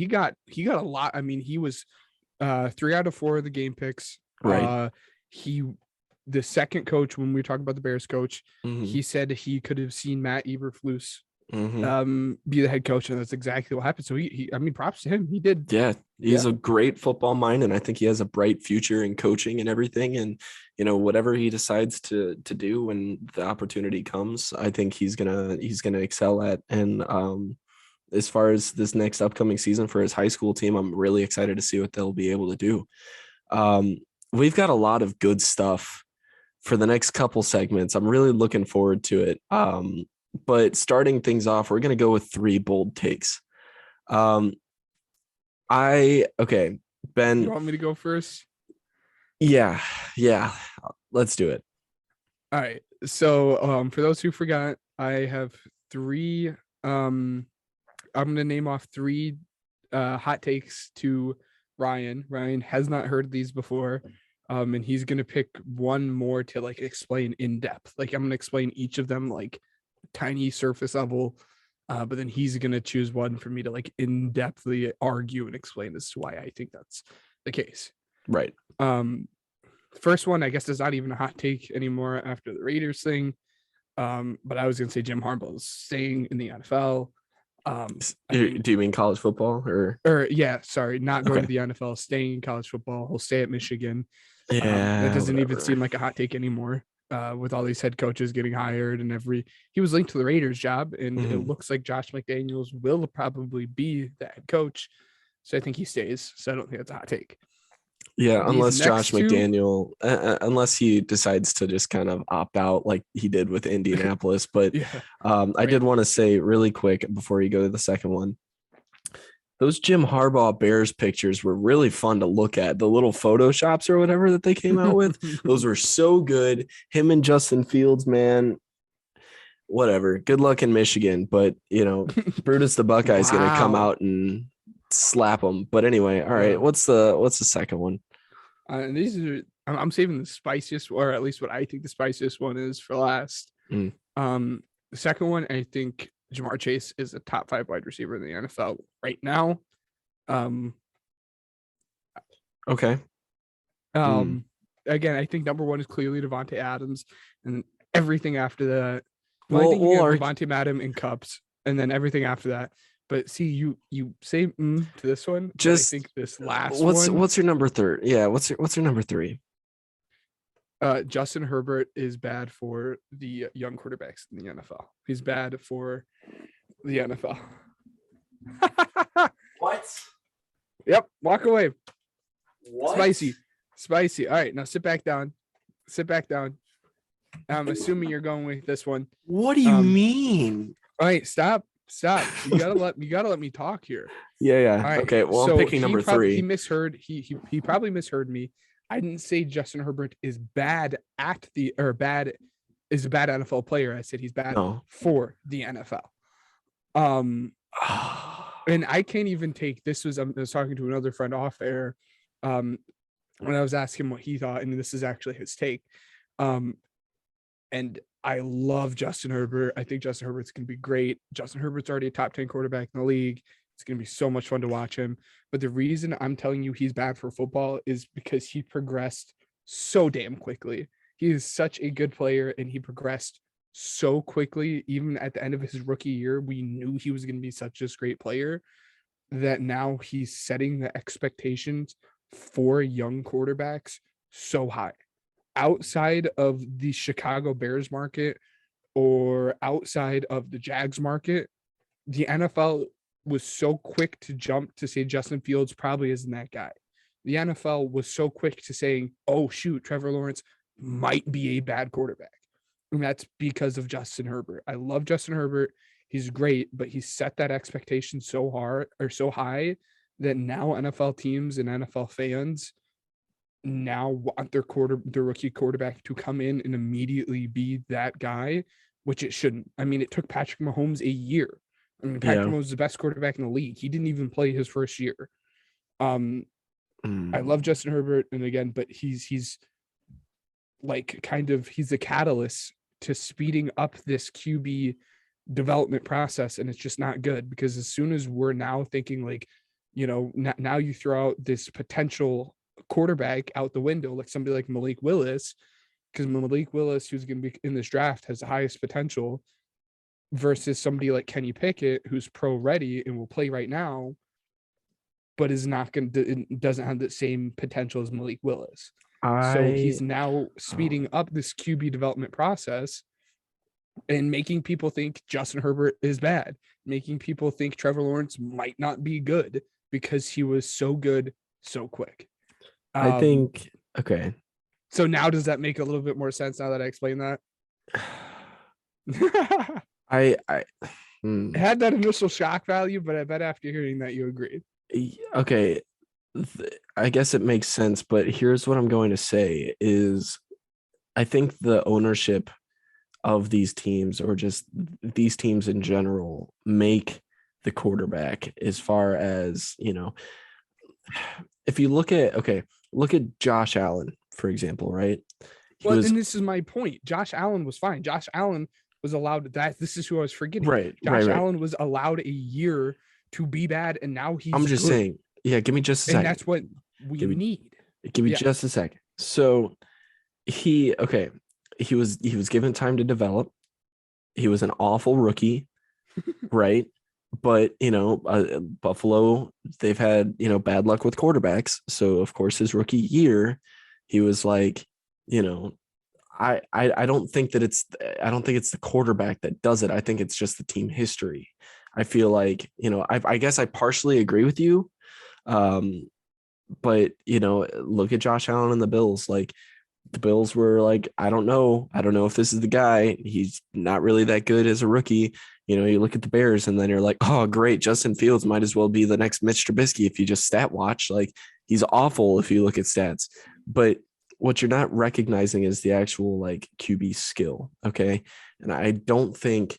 got a lot. I mean, he was 3 out of 4 of the game picks. Right. He the second coach, when we talk about the Bears coach, Mhm. he said he could have seen Matt Eberflus Mhm. be the head coach, and that's exactly what happened. So I mean, props to him. He did. Yeah, he's a great football mind, and I think he has a bright future in coaching and everything. And whatever he decides to do when the opportunity comes, I think he's gonna excel at. And as far as this next upcoming season for his high school team, I'm really excited to see what they'll be able to do. Um, we've got a lot of good stuff for the next couple segments. I'm really looking forward to it. But starting things off, we're gonna go with 3 bold takes. Okay, Ben. You want me to go first? Yeah, let's do it. All right. So for those who forgot, I have 3 I'm gonna name off 3 hot takes to Ryan. Ryan has not heard these before. And he's gonna pick one more to like explain in depth. Like I'm gonna explain each of them like tiny surface level. But then he's gonna choose one for me to like in depthly argue and explain as to why I think that's the case. Right. First one, I guess, is not even a hot take anymore after the Raiders thing. But I was gonna say Jim Harbaugh's staying in the NFL. Do you mean college football or yeah, sorry, not going to the NFL, staying in college football. He'll stay at Michigan. Yeah, that doesn't whatever. even seem like a hot take anymore. With all these head coaches getting hired and he was linked to the Raiders job, and it looks like Josh McDaniels will probably be the head coach. So I think he stays. So I don't think that's a hot take. Yeah, These unless next Josh McDaniel, unless he decides to just kind of opt out like he did with Indianapolis. But I did want to say really quick before you go to the second one, those Jim Harbaugh Bears pictures were really fun to look at. The little photoshops or whatever that they came out with, those were so good. Him and Justin Fields, man. Whatever. Good luck in Michigan, but Brutus the Buckeye is going to come out and slap them. But anyway, all right. What's the second one? And these are I'm saving the spiciest, or at least what I think the spiciest one is, for last. The second one, I think Jamar Chase is a top 5 wide receiver in the NFL right now. Okay. Again, I think number 1 is clearly Devontae Adams, and everything after that. Well, I think you have Devontae Adams in Cups, and then everything after that. But see, you say to this one. Just I think this last one. What's your number 3? Yeah, what's your number 3? Justin Herbert is bad for the young quarterbacks in the NFL. He's bad for the NFL. What? Yep. Walk away. What? Spicy. All right. Now sit back down. I'm assuming you're going with this one. What do you mean? All right. Stop. You gotta let me talk here. Yeah. All right. Okay. Well, I'm picking number 3. He misheard. He probably misheard me. I didn't say Justin Herbert is bad is a bad NFL player. I said he's bad for the NFL. And I can't even take this. I was talking to another friend off air when I was asking him what he thought, and this is actually his take. And I love Justin Herbert. I think Justin Herbert's going to be great. Justin Herbert's already a top 10 quarterback in the league. It's going to be so much fun to watch him. But the reason I'm telling you he's bad for football is because he progressed so damn quickly. He is such a good player, and he progressed so quickly. Even at the end of his rookie year, we knew he was going to be such a great player, that now he's setting the expectations for young quarterbacks so high. Outside of the Chicago Bears market or outside of the Jags market, the NFL was so quick to jump to say Justin Fields probably isn't that guy. The NFL was so quick to saying, oh, shoot, Trevor Lawrence might be a bad quarterback. And that's because of Justin Herbert. I love Justin Herbert. He's great, but he set that expectation so high that now NFL teams and NFL fans now want their rookie quarterback to come in and immediately be that guy, which it shouldn't. I mean, it took Patrick Mahomes a year. I mean, Patrick Mahomes is the best quarterback in the league. He didn't even play his first year. I love Justin Herbert, and again, but he's like he's the catalyst to speeding up this QB development process, and it's just not good, because as soon as we're now thinking like, now you throw out this potential quarterback out the window, like somebody like Malik Willis, because Malik Willis, who's going to be in this draft, has the highest potential versus somebody like Kenny Pickett, who's pro ready and will play right now, but is not going to, doesn't have the same potential as Malik Willis. So he's now speeding up this QB development process and making people think Justin Herbert is bad, making people think Trevor Lawrence might not be good because he was so good so quick. I think, okay. So now does that make a little bit more sense now that I explained that? I It had that initial shock value, but I bet after hearing that you agreed. Okay. I guess it makes sense, but here's what I'm going to say is I think the ownership of these teams, or just these teams in general, make the quarterback, as far as, you know, if you look at Josh Allen, for example, right? And this is my point. Josh Allen was fine. Josh Allen was allowed that. This is who I was forgetting. Right. Josh Allen was allowed a year to be bad, and now he's I'm just saying, yeah, give me just a second. And that's what we need. Give me just a second. So he was given time to develop. He was an awful rookie, right? But, you know, Buffalo, they've had, you know, bad luck with quarterbacks. So, of course, his rookie year, he was like, you know, I don't think it's the quarterback that does it. I think it's just the team history. I feel like, you know, I guess I partially agree with you. But, you know, look at Josh Allen and the Bills. Like, the Bills were like, I don't know if this is the guy. He's not really that good as a rookie. You know, you look at the Bears and then you're like, oh, great. Justin Fields might as well be the next Mitch Trubisky if you just stat watch. Like, he's awful if you look at stats. But what you're not recognizing is the actual, like, QB skill. Okay. And I don't think,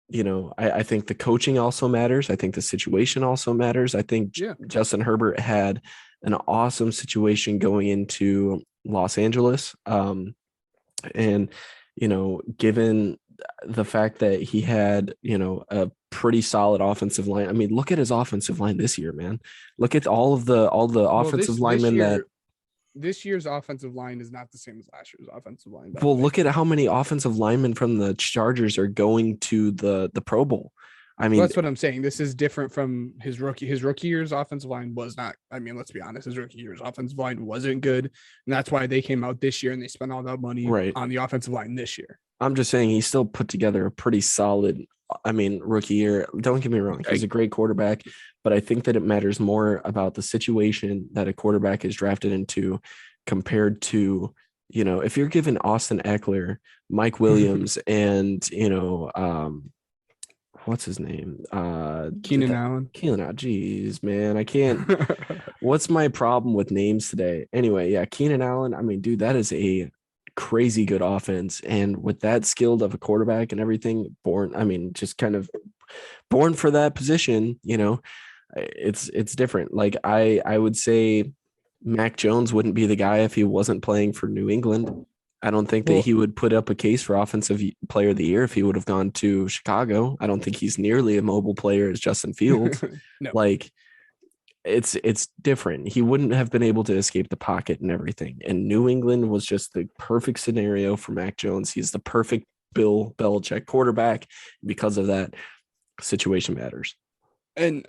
you know, I think the coaching also matters. I think the situation also matters. I think Justin Herbert had an awesome situation going into Los Angeles. And, you know, given the fact that he had, you know, a pretty solid offensive line. I mean, look at his offensive line this year, man. Look at all the offensive linemen this year's offensive line is not the same as last year's offensive line. Well, look at how many offensive linemen from the Chargers are going to the Pro Bowl. I mean, that's what I'm saying. This is different from his rookie year's offensive line was not. I mean, let's be honest. His rookie year's offensive line wasn't good, and that's why they came out this year and they spent all that money on the offensive line this year. I'm just saying he still put together a pretty solid, I mean, rookie year. Don't get me wrong. He's a great quarterback, but I think that it matters more about the situation that a quarterback is drafted into compared to, you know, if you're given Austin Eckler, Mike Williams, and, you know, what's his name? Keenan Allen. Geez, man, I can't. What's my problem with names today? Anyway, yeah, Keenan Allen. I mean, dude, that is a crazy good offense. And with that skilled of a quarterback and everything, just kind of born for that position, you know, it's different. Like I would say Mac Jones wouldn't be the guy if he wasn't playing for New England. I don't think that he would put up a case for offensive player of the year if he would have gone to Chicago. I don't think he's nearly a mobile player as Justin Fields. No. Like, it's different. He wouldn't have been able to escape the pocket and everything. And New England was just the perfect scenario for Mac Jones. He's the perfect Bill Belichick quarterback. Because of that, situation matters. And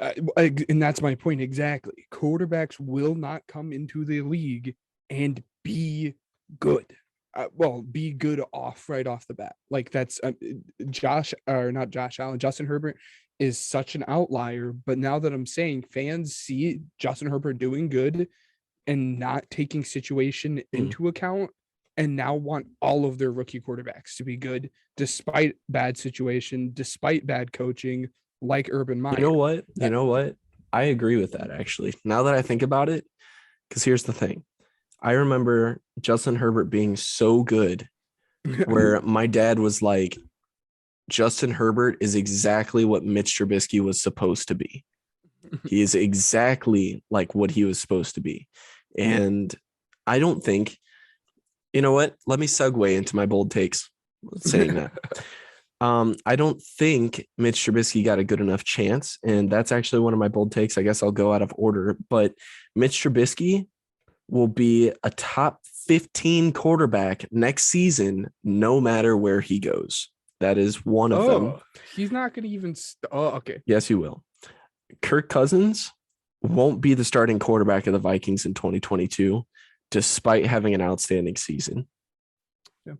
that's my point exactly. Quarterbacks will not come into the league and be good. Be good right off the bat. Like that's Justin Herbert is such an outlier. But now that I'm saying fans see Justin Herbert doing good and not taking situation into account, and now want all of their rookie quarterbacks to be good despite bad situation, despite bad coaching, like Urban Meyer. You know what? I agree with that, actually. Now that I think about it, because here's the thing. I remember Justin Herbert being so good where my dad was like, Justin Herbert is exactly what Mitch Trubisky was supposed to be. He is exactly like what he was supposed to be. And I don't think, you know what? Let me segue into my bold takes saying that. I don't think Mitch Trubisky got a good enough chance. And that's actually one of my bold takes. I guess I'll go out of order. But Mitch Trubisky will be a top 15 quarterback next season, no matter where he goes. That is one of them. He's not going to even. Okay. Yes, he will. Kirk Cousins won't be the starting quarterback of the Vikings in 2022, despite having an outstanding season. Yeah.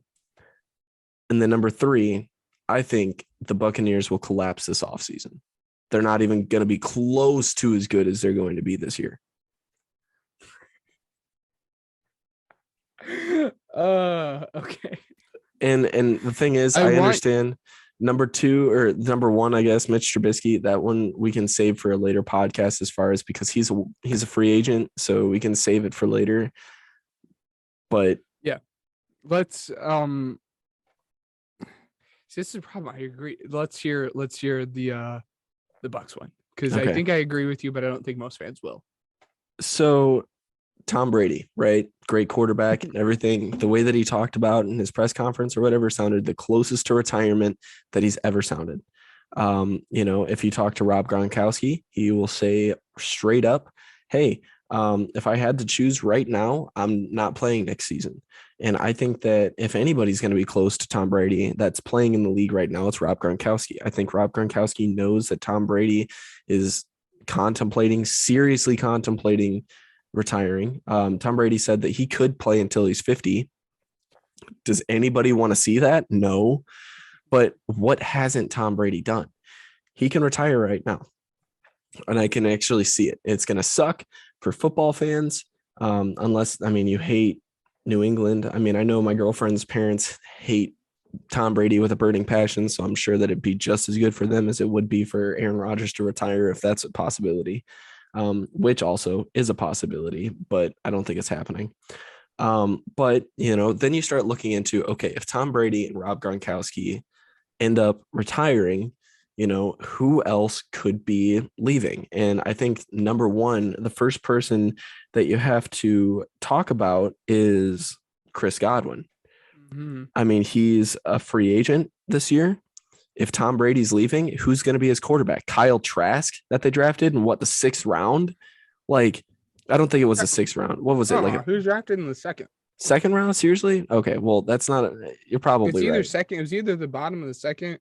And then number 3, I think the Buccaneers will collapse this offseason. They're not even going to be close to as good as they're going to be this year. Okay. And the thing is, I understand number 1, I guess, Mitch Trubisky, that one we can save for a later podcast, as far as, because he's a free agent, so we can save it for later. But yeah, let's this is a problem. I agree. Let's hear the Bucs one, because I think I agree with you, but I don't think most fans will. So Tom Brady, right? Great quarterback and everything. The way that he talked about in his press conference or whatever sounded the closest to retirement that he's ever sounded. If you talk to Rob Gronkowski, he will say straight up, hey, if I had to choose right now, I'm not playing next season. And I think that if anybody's going to be close to Tom Brady that's playing in the league right now, it's Rob Gronkowski. I think Rob Gronkowski knows that Tom Brady is seriously contemplating retiring. Tom Brady said that he could play until he's 50. Does anybody want to see that? No. But what hasn't Tom Brady done? He can retire right now. And I can actually see it. It's going to suck for football fans, unless, you hate New England. I know my girlfriend's parents hate Tom Brady with a burning passion, so I'm sure that it'd be just as good for them as it would be for Aaron Rodgers to retire, if that's a possibility, which also is a possibility, but I don't think it's happening. But, then you start looking into, okay, if Tom Brady and Rob Gronkowski end up retiring, who else could be leaving? And I think number 1, the first person that you have to talk about is Chris Godwin. Mm-hmm. He's a free agent this year. If Tom Brady's leaving, who's going to be his quarterback? Kyle Trask that they drafted in the 6th round? Like, I don't think it was the 6th round. What was it? Who's drafted in the second round? Seriously? Okay. Well, that's not, you're probably right. Second. It was either the bottom of the second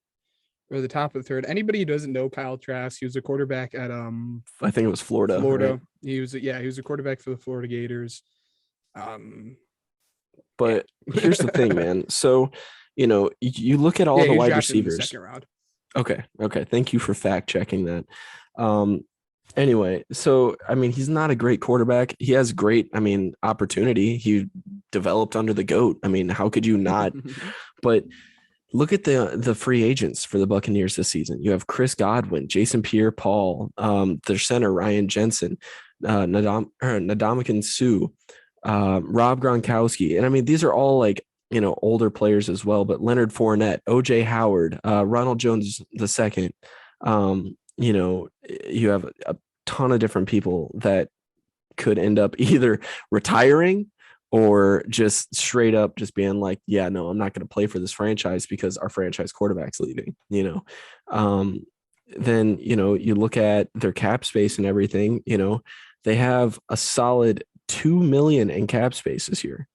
or the top of the third. Anybody who doesn't know Kyle Trask, he was a quarterback at I think it was Florida. Right? He was a quarterback for the Florida Gators. But here's the thing, man. So, you look at all the wide receivers. In the second round. Okay. Thank you for fact checking that. Anyway, so he's not a great quarterback. He has great, opportunity. He developed under the GOAT. How could you not? But look at the free agents for the Buccaneers this season. You have Chris Godwin, Jason Pierre-Paul, their center Ryan Jensen, Ndamukong Suh, Rob Gronkowski, and these are all older players as well. But Leonard Fournette, OJ Howard, Ronald Jones II. You have a ton of different people that could end up either retiring or just straight up just being like, yeah, no, I'm not going to play for this franchise because our franchise quarterback's leaving, then, you look at their cap space and everything, they have a solid $2 million in cap space this year.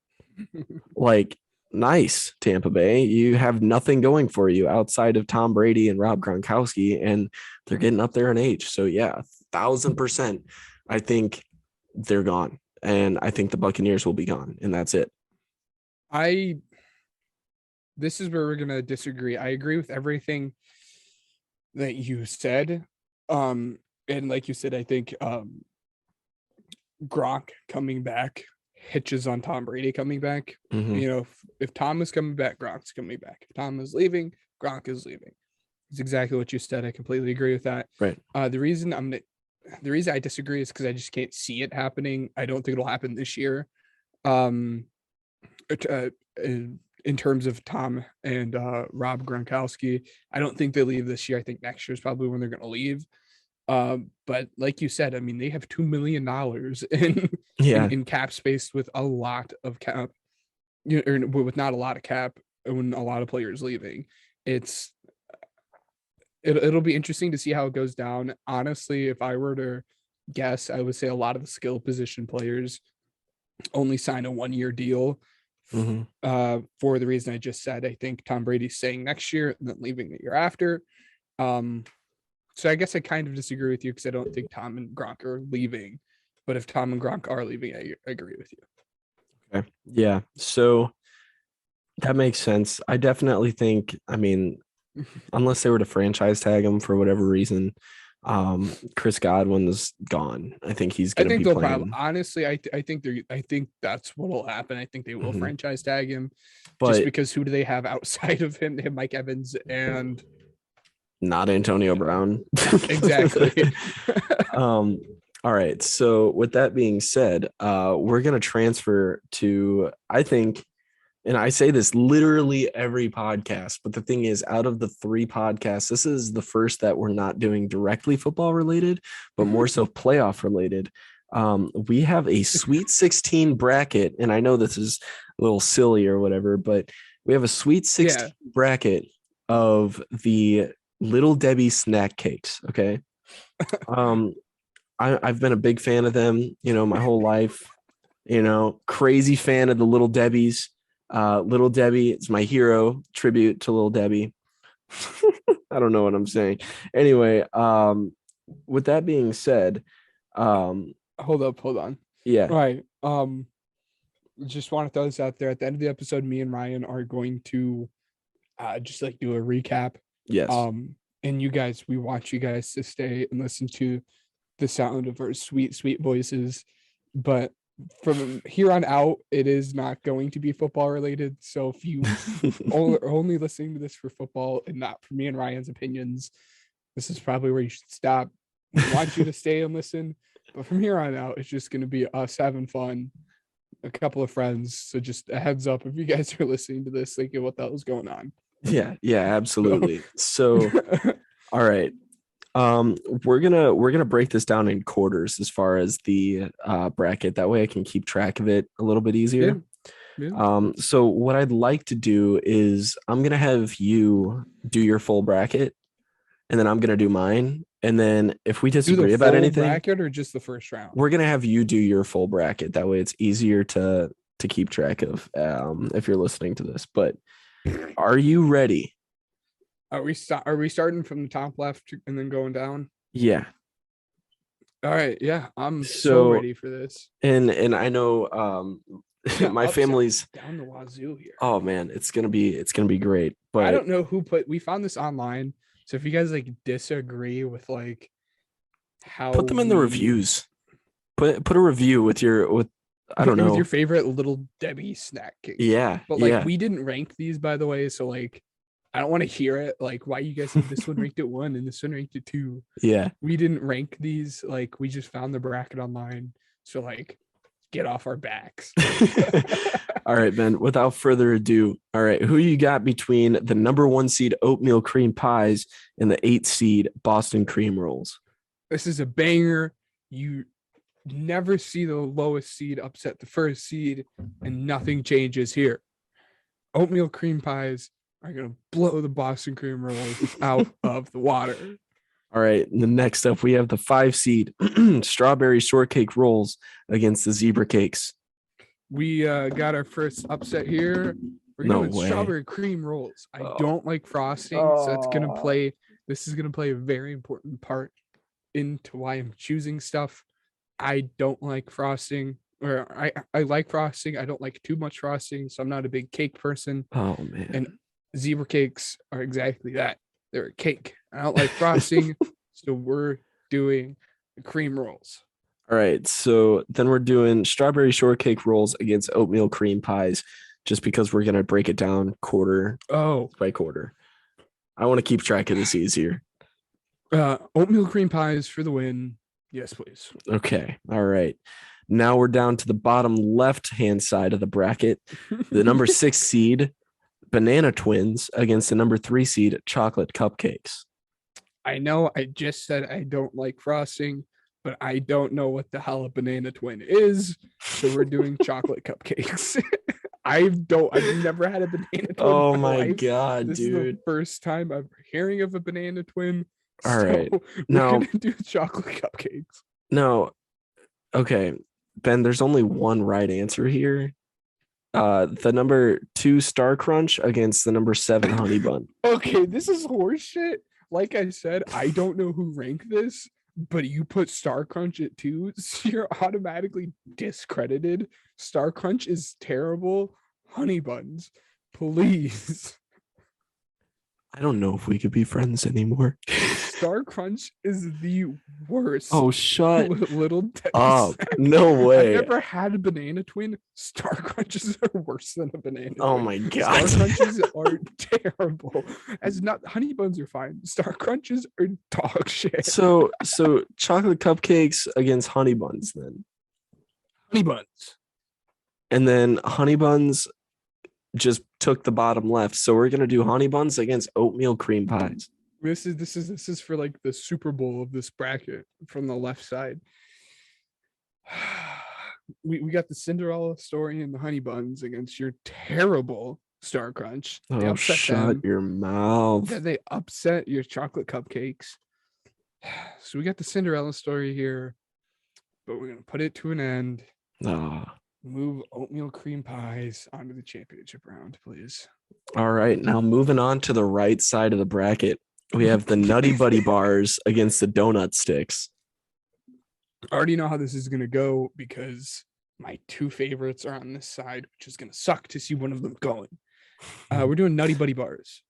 Nice, Tampa Bay. You have nothing going for you outside of Tom Brady and Rob Gronkowski, and they're getting up there in age. So yeah, 1,000%. I think they're gone. And I think the Buccaneers will be gone, and that's it. This is where we're going to disagree. I agree with everything that you said. And like you said, I think Gronk coming back hitches on Tom Brady coming back. Mm-hmm. If Tom is coming back, Gronk's coming back. If Tom is leaving, Gronk is leaving. It's exactly what you said. I completely agree with that. Right. The reason I disagree is because I just can't see it happening. I don't think it'll happen this year. In terms of Tom and Rob Gronkowski, I don't think they leave this year. I think next year is probably when they're going to leave. But like you said, they have $2 million in cap space with a lot of cap, or with not a lot of cap when a lot of players leaving. It'll be interesting to see how it goes down. Honestly, if I were to guess, I would say a lot of the skill position players only sign a 1-year deal Mhm. for the reason I just said. I think Tom Brady's staying next year and then leaving the year after. So I guess I kind of disagree with you because I don't think Tom and Gronk are leaving. But if Tom and Gronk are leaving, I agree with you. Okay. Yeah. So that makes sense. I definitely think, I mean, unless they were to franchise tag him for whatever reason, Chris Godwin's gone. I think he's I going to think be they'll probably, playing. honestly, I think that's what'll happen. I think they will Mhm. franchise tag him just But because who do they have outside of him? They have Mike Evans and not Antonio Brown. exactly. um, all right. So with that being said, we're going to transfer to, I think, and I say this literally every podcast, but the thing is, out of the 3 podcasts, this is the first that we're not doing directly football related, but more so playoff related. We have a Sweet 16 bracket, and I know this is a little silly or whatever, but we have a Sweet 16 bracket of the Little Debbie snack cakes. Okay. I've been a big fan of them, my whole life, crazy fan of the Little Debbies. Little Debbie, it's my hero, tribute to Little Debbie. I don't know what I'm saying. Anyway, with that being said, Hold on. yeah, All right. Just want to throw this out there. At the end of the episode, me and Ryan are going to just like do a recap. yes. And you guys, we want you guys to stay and listen to the sound of our sweet, sweet voices. But from here on out, it is not going to be football related. So if you are only listening to this for football and not for me and Ryan's opinions, this is probably where you should stop. We want you to stay and listen. But from here on out, it's just going to be us having fun, a couple of friends. So just a heads up if you guys are listening to this, thinking what the hell is going on. Yeah, absolutely. So, all right. We're gonna break this down in quarters as far as the bracket. That way I can keep track of it a little bit easier. So what I'd like to do is I'm gonna have you do your full bracket, and then I'm gonna do mine. And then if we disagree about anything, bracket or just the first round, we're gonna have you do your full bracket. That way it's easier to keep track of if you're listening to this. But are you ready? Are we starting from the top left and then going down? Yeah. All right. Yeah, I'm So ready for this. And I know my family's down the wazoo here. Oh man, it's gonna be great. But I don't know we found this online. So if you guys like disagree with like how put them in the reviews. Put a review with I don't know, with your favorite Little Debbie snack cake. Yeah. But like we didn't rank these, by the way. So like I don't want to hear it. Like why you guys have this one ranked at 1 and this one ranked at 2. Yeah. We didn't rank these. Like we just found the bracket online. So like get off our backs. All right, Ben, without further ado. All right. Who you got between the number 1 seed oatmeal cream pies and the 8 seed Boston cream rolls? This is a banger. You never see the lowest seed upset the first seed, and nothing changes here. Oatmeal cream pies are going to blow the Boston cream rolls out of the water. All right. And the next up, we have the 5 seed strawberry shortcake rolls against the zebra cakes. We got our first upset here. We're going strawberry cream rolls. I don't like frosting, so it's going to play. This is going to play a very important part into why I'm choosing stuff. I don't like frosting, or I like frosting. I don't like too much frosting, so I'm not a big cake person. Oh man. And zebra cakes are exactly that. They're a cake. I don't like frosting, so we're doing the cream rolls. All right, so then we're doing strawberry shortcake rolls against oatmeal cream pies, just because we're gonna break it down quarter by quarter. I want to keep track of this easier. Oatmeal cream pies for the win. Yes, please. Okay. All right. Now we're down to the bottom left-hand side of the bracket. The number 6 seed banana twins against the number 3 seed chocolate cupcakes. I know I just said I don't like frosting, but I don't know what the hell a banana twin is. So we're doing chocolate cupcakes. I've never had a banana twin. Oh my God, this dude. This is the first time I'm hearing of a banana twin. All right. We're gonna do chocolate cupcakes. No. Okay. Ben, there's only one right answer here. The number 2 Star Crunch against the number 7 Honey Bun. Okay, this is horseshit. Like I said, I don't know who ranked this, but you put Star Crunch at 2, so you're automatically discredited. Star Crunch is terrible. Honey Buns, please. I don't know if we could be friends anymore. Star Crunch is the worst. Oh, shut little Debbie up. snack. No way. I've never had a banana twin. Star Crunches are worse than a banana Oh twin. my God. Star Crunches are terrible. As not Honey Buns are fine. Star Crunches are dog shit. So chocolate cupcakes against honey buns then. Honey Buns. And then honey buns just took the bottom left. So we're gonna do honey buns against oatmeal cream pies. This is for like the Super Bowl of this bracket from the left side. We got the Cinderella story and the Honey Buns against your terrible Star Crunch. They Oh, shut your mouth. Then they upset your chocolate cupcakes. So we got the Cinderella story here, but we're gonna put it to an end. Move oatmeal cream pies onto the championship round, please. All right, now moving on to the right side of the bracket, we have the Nutty Buddy bars against the donut sticks. I already know how this is gonna go because my two favorites are on this side, which is gonna suck to see one of them going. We're doing Nutty Buddy bars.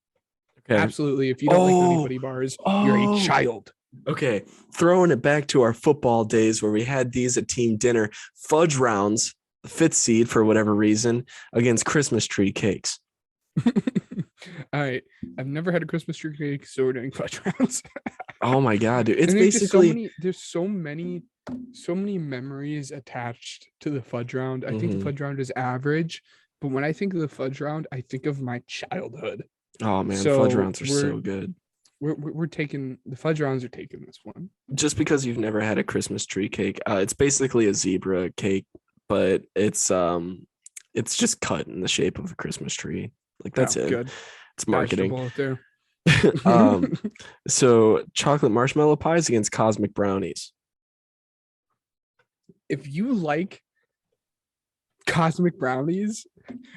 Okay. Absolutely. If you don't like Nutty Buddy bars, you're a child. Okay, throwing it back to our football days where we had these at team dinner, fudge rounds, the 5th seed for whatever reason, against Christmas tree cakes. All right. I've never had a Christmas tree cake, so we're doing fudge rounds. Oh my God, dude. It's basically there's so many memories attached to the fudge round. I think the fudge round is average, but when I think of the fudge round, I think of my childhood. Oh man, fudge rounds are so good. We're taking the fudge rounds are taking this one. Just because you've never had a Christmas tree cake, it's basically a zebra cake, but it's just cut in the shape of a Christmas tree. Like that's it. Good. It's marketing. Out there. So chocolate marshmallow pies against cosmic brownies. If you like cosmic brownies,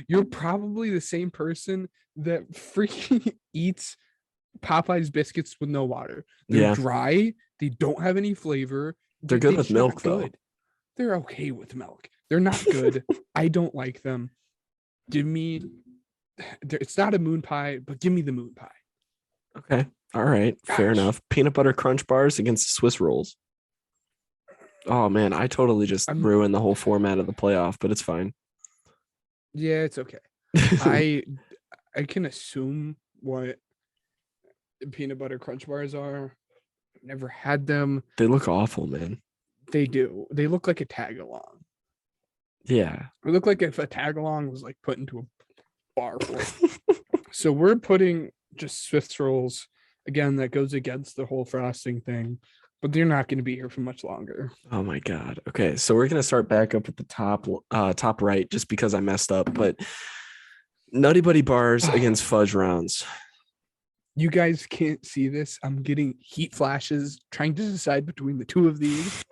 you're probably the same person that freaking eats Popeye's biscuits with no water. They're dry. They don't have any flavor. They're good with milk, though. They're okay with milk. They're not good. I don't like them. Give me. It's not a moon pie, but give me the moon pie. Okay. All right. Fair enough. Peanut butter crunch bars against Swiss rolls. Oh man, I totally just ruined the whole format of the playoff, but it's fine. Yeah, it's okay. I can assume what peanut butter crunch bars are. I've never had them. They look awful, man. They do. They look like a tag along. Yeah. They look like if a tag along was like put into a bar for. So we're putting just Swiss rolls. Again, that goes against the whole frosting thing, but they're not going to be here for much longer. Oh my God. Okay. So we're going to start back up at the top right just because I messed up, but Nutty Buddy bars against fudge rounds. You guys can't see this. I'm getting heat flashes trying to decide between the two of these.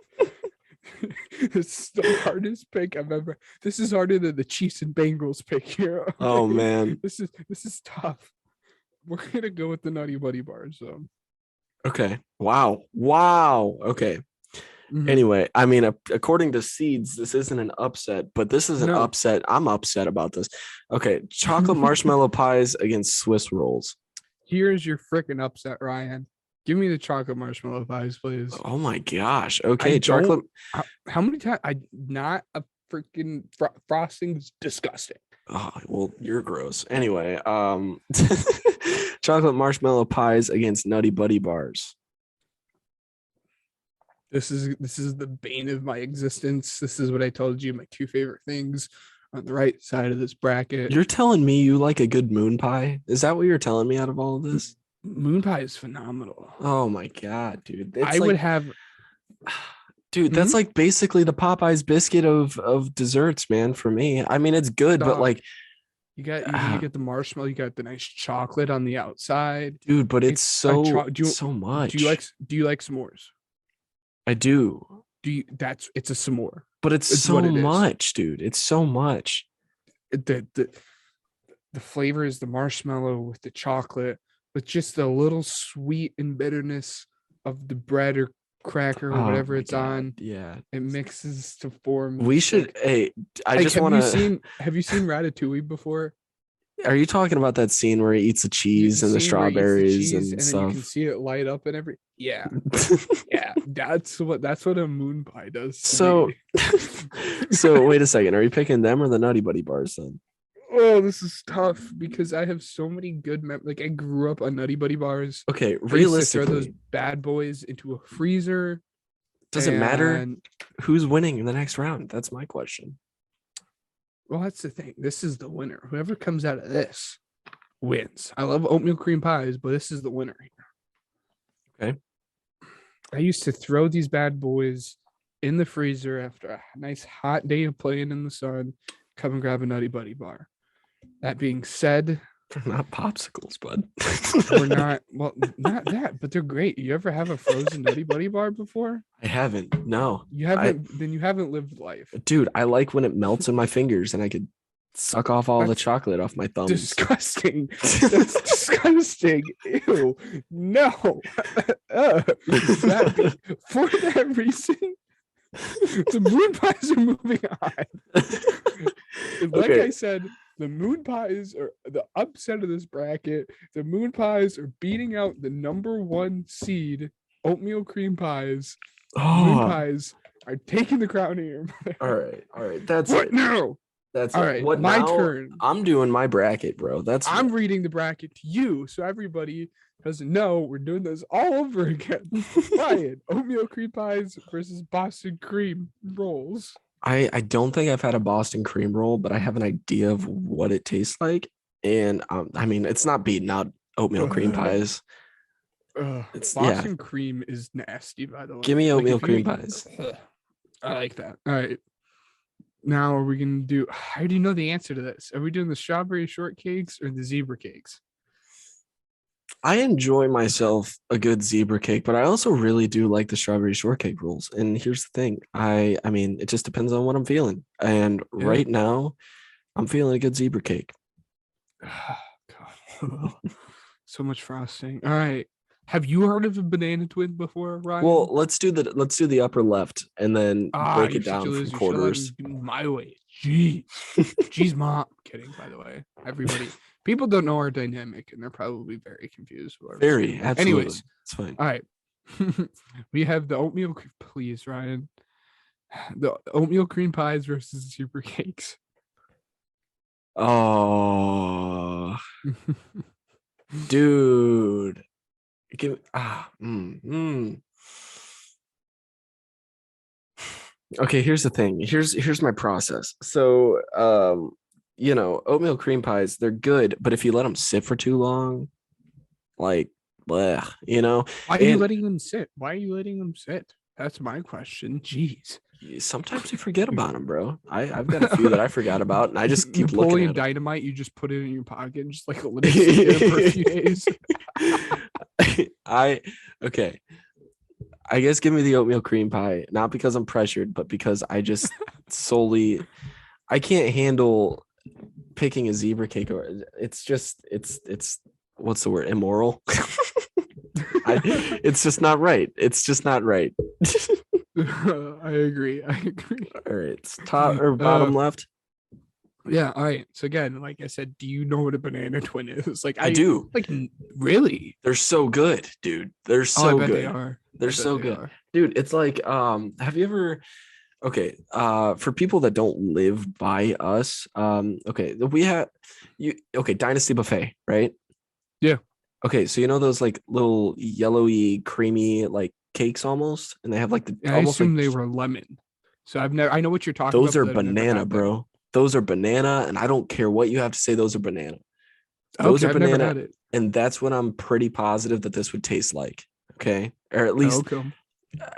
It's the hardest pick I've ever. This is harder than the Chiefs and Bengals pick here. Oh man, this is tough. We're gonna go with the Nutty Buddy bars. So. Okay. Wow. Okay. Mm-hmm. Anyway, I mean, according to seeds, this isn't an upset, but this is an upset. I'm upset about this. Okay, chocolate marshmallow pies against Swiss rolls. Here's your freaking upset, Ryan. Give me the chocolate marshmallow pies, please. Oh my gosh. Okay, chocolate. How many times? Not a freaking frosting's disgusting. Oh, well, you're gross. Anyway, chocolate marshmallow pies against Nutty Buddy bars. This is the bane of my existence. This is what I told you, my two favorite things on the right side of this bracket. You're telling me you like a good moon pie? Is that what you're telling me out of all of this? Moon pie is phenomenal. Oh my God, dude. I would have. Dude, that's like basically the Popeye's biscuit of desserts, man, for me. I mean, it's good, but like you get the marshmallow, you got the nice chocolate on the outside. Dude, but it's so much. Do you like s'mores? I do. It's a s'more. But it's It's so what it is. much, dude. It's so much. The flavor is the marshmallow with the chocolate, with just a little sweet and bitterness of the bread or cracker or Oh whatever my it's God. on. Yeah. It mixes to form. We This, should, hey, I like just want to, have you seen Ratatouille before? are you talking about that scene where he eats the The cheese and the scene where he eats the strawberries cheese and and then you can stuff? see it light up and yeah, that's what a moon pie does to So, me. so wait a second. Are you picking them or the Nutty Buddy bars then? Oh, this is tough because I have so many good like I grew up on Nutty Buddy bars. Okay, I used to throw those realistically, bad boys into a freezer. does it matter And who's winning in the next round? That's my question. well, that's the thing. This is the winner. Whoever comes out of this wins. I love oatmeal cream pies, but this is the winner here. Okay. I used to throw these bad boys in the freezer after a nice hot day of playing in the sun. Come and grab a Nutty Buddy bar. That being said, They're not popsicles, bud. we're not not that, but they're great. You ever have a frozen Nutty Buddy bar before? I haven't. No. You haven't. Then you haven't lived life. Dude, I like when it melts in my fingers and I could suck off all the That's chocolate off my thumbs. Disgusting. That's disgusting. Ew. No. For that reason, the moon pies are moving on. Like Okay. I said, the moon pies are the upset of this bracket. The moon pies are beating out the number 1 seed, oatmeal cream pies. Moon Oh, pies are taking the crown here. all right. That's What it. now? That's All it. right, What my now? turn. I'm doing my bracket, bro. I'm reading the bracket to you, so everybody doesn't know we're doing this all over again. Ryan, oatmeal cream pies versus Boston cream rolls. I don't think I've had a Boston cream roll, but I have an idea of what it tastes like. And I mean, it's not beating out oatmeal cream pies. It's Boston cream is nasty, by the way. Give me oatmeal if you- cream pies. I like that. All right. Now are we gonna do? I already know the answer to this. Are we doing the strawberry shortcakes or the zebra cakes? I enjoy myself a good zebra cake, but I also really do like the strawberry shortcake rolls. And here's the thing. I mean, it just depends on what I'm feeling. And Yeah. right now, I'm feeling a good zebra cake. God, so much frosting. All right. Have you heard of a banana twin before, Ryan? Well, let's do the upper left and then break you it down such a from loser. You should let quarters. me do my way. Jeez. Jeez, mom. Kidding, by the way. Everybody. People don't know our dynamic and they're probably very confused. Very, absolutely. Anyways, it's fine. all right. We have the oatmeal, please, Ryan. The oatmeal cream pies versus super cakes. Oh, dude. Give Okay, here's the thing. Here's my process. So, oatmeal cream pies, they're good, but if you let them sit for too long, like, bleh, Why are you letting them sit? Why are you letting them sit? That's my question. Jeez. sometimes you forget about them, bro. I've got a few that I forgot about, and I just keep looking Napoleon at them. Dynamite, you just put it in your pocket and just like let it sit there for a few days. Okay. I guess give me the oatmeal cream pie, not because I'm pressured, but because I just I can't handle picking a zebra cake. Or it's what's the word? Immoral. It's just not right. It's just not right. I agree. All right, it's top or bottom left. Yeah. All right. So again, like I said, do you know what a banana twin is? Like I do. Like really? They're so good, dude. They're so I bet good. they are. They're so good. Dude, it's like have you ever for people that don't live by us, we have Dynasty Buffet, right? Yeah. Okay, so you know those like little yellowy creamy like cakes almost, and they have like the I almost assume like they were lemon. So I know what you're talking those about. are but I've never banana, had them. bro. Those are banana, and I don't care what you have to say, those are banana. Those are I've never banana, had it. and that's what I'm pretty positive that this would taste like. Okay, or at least Okay.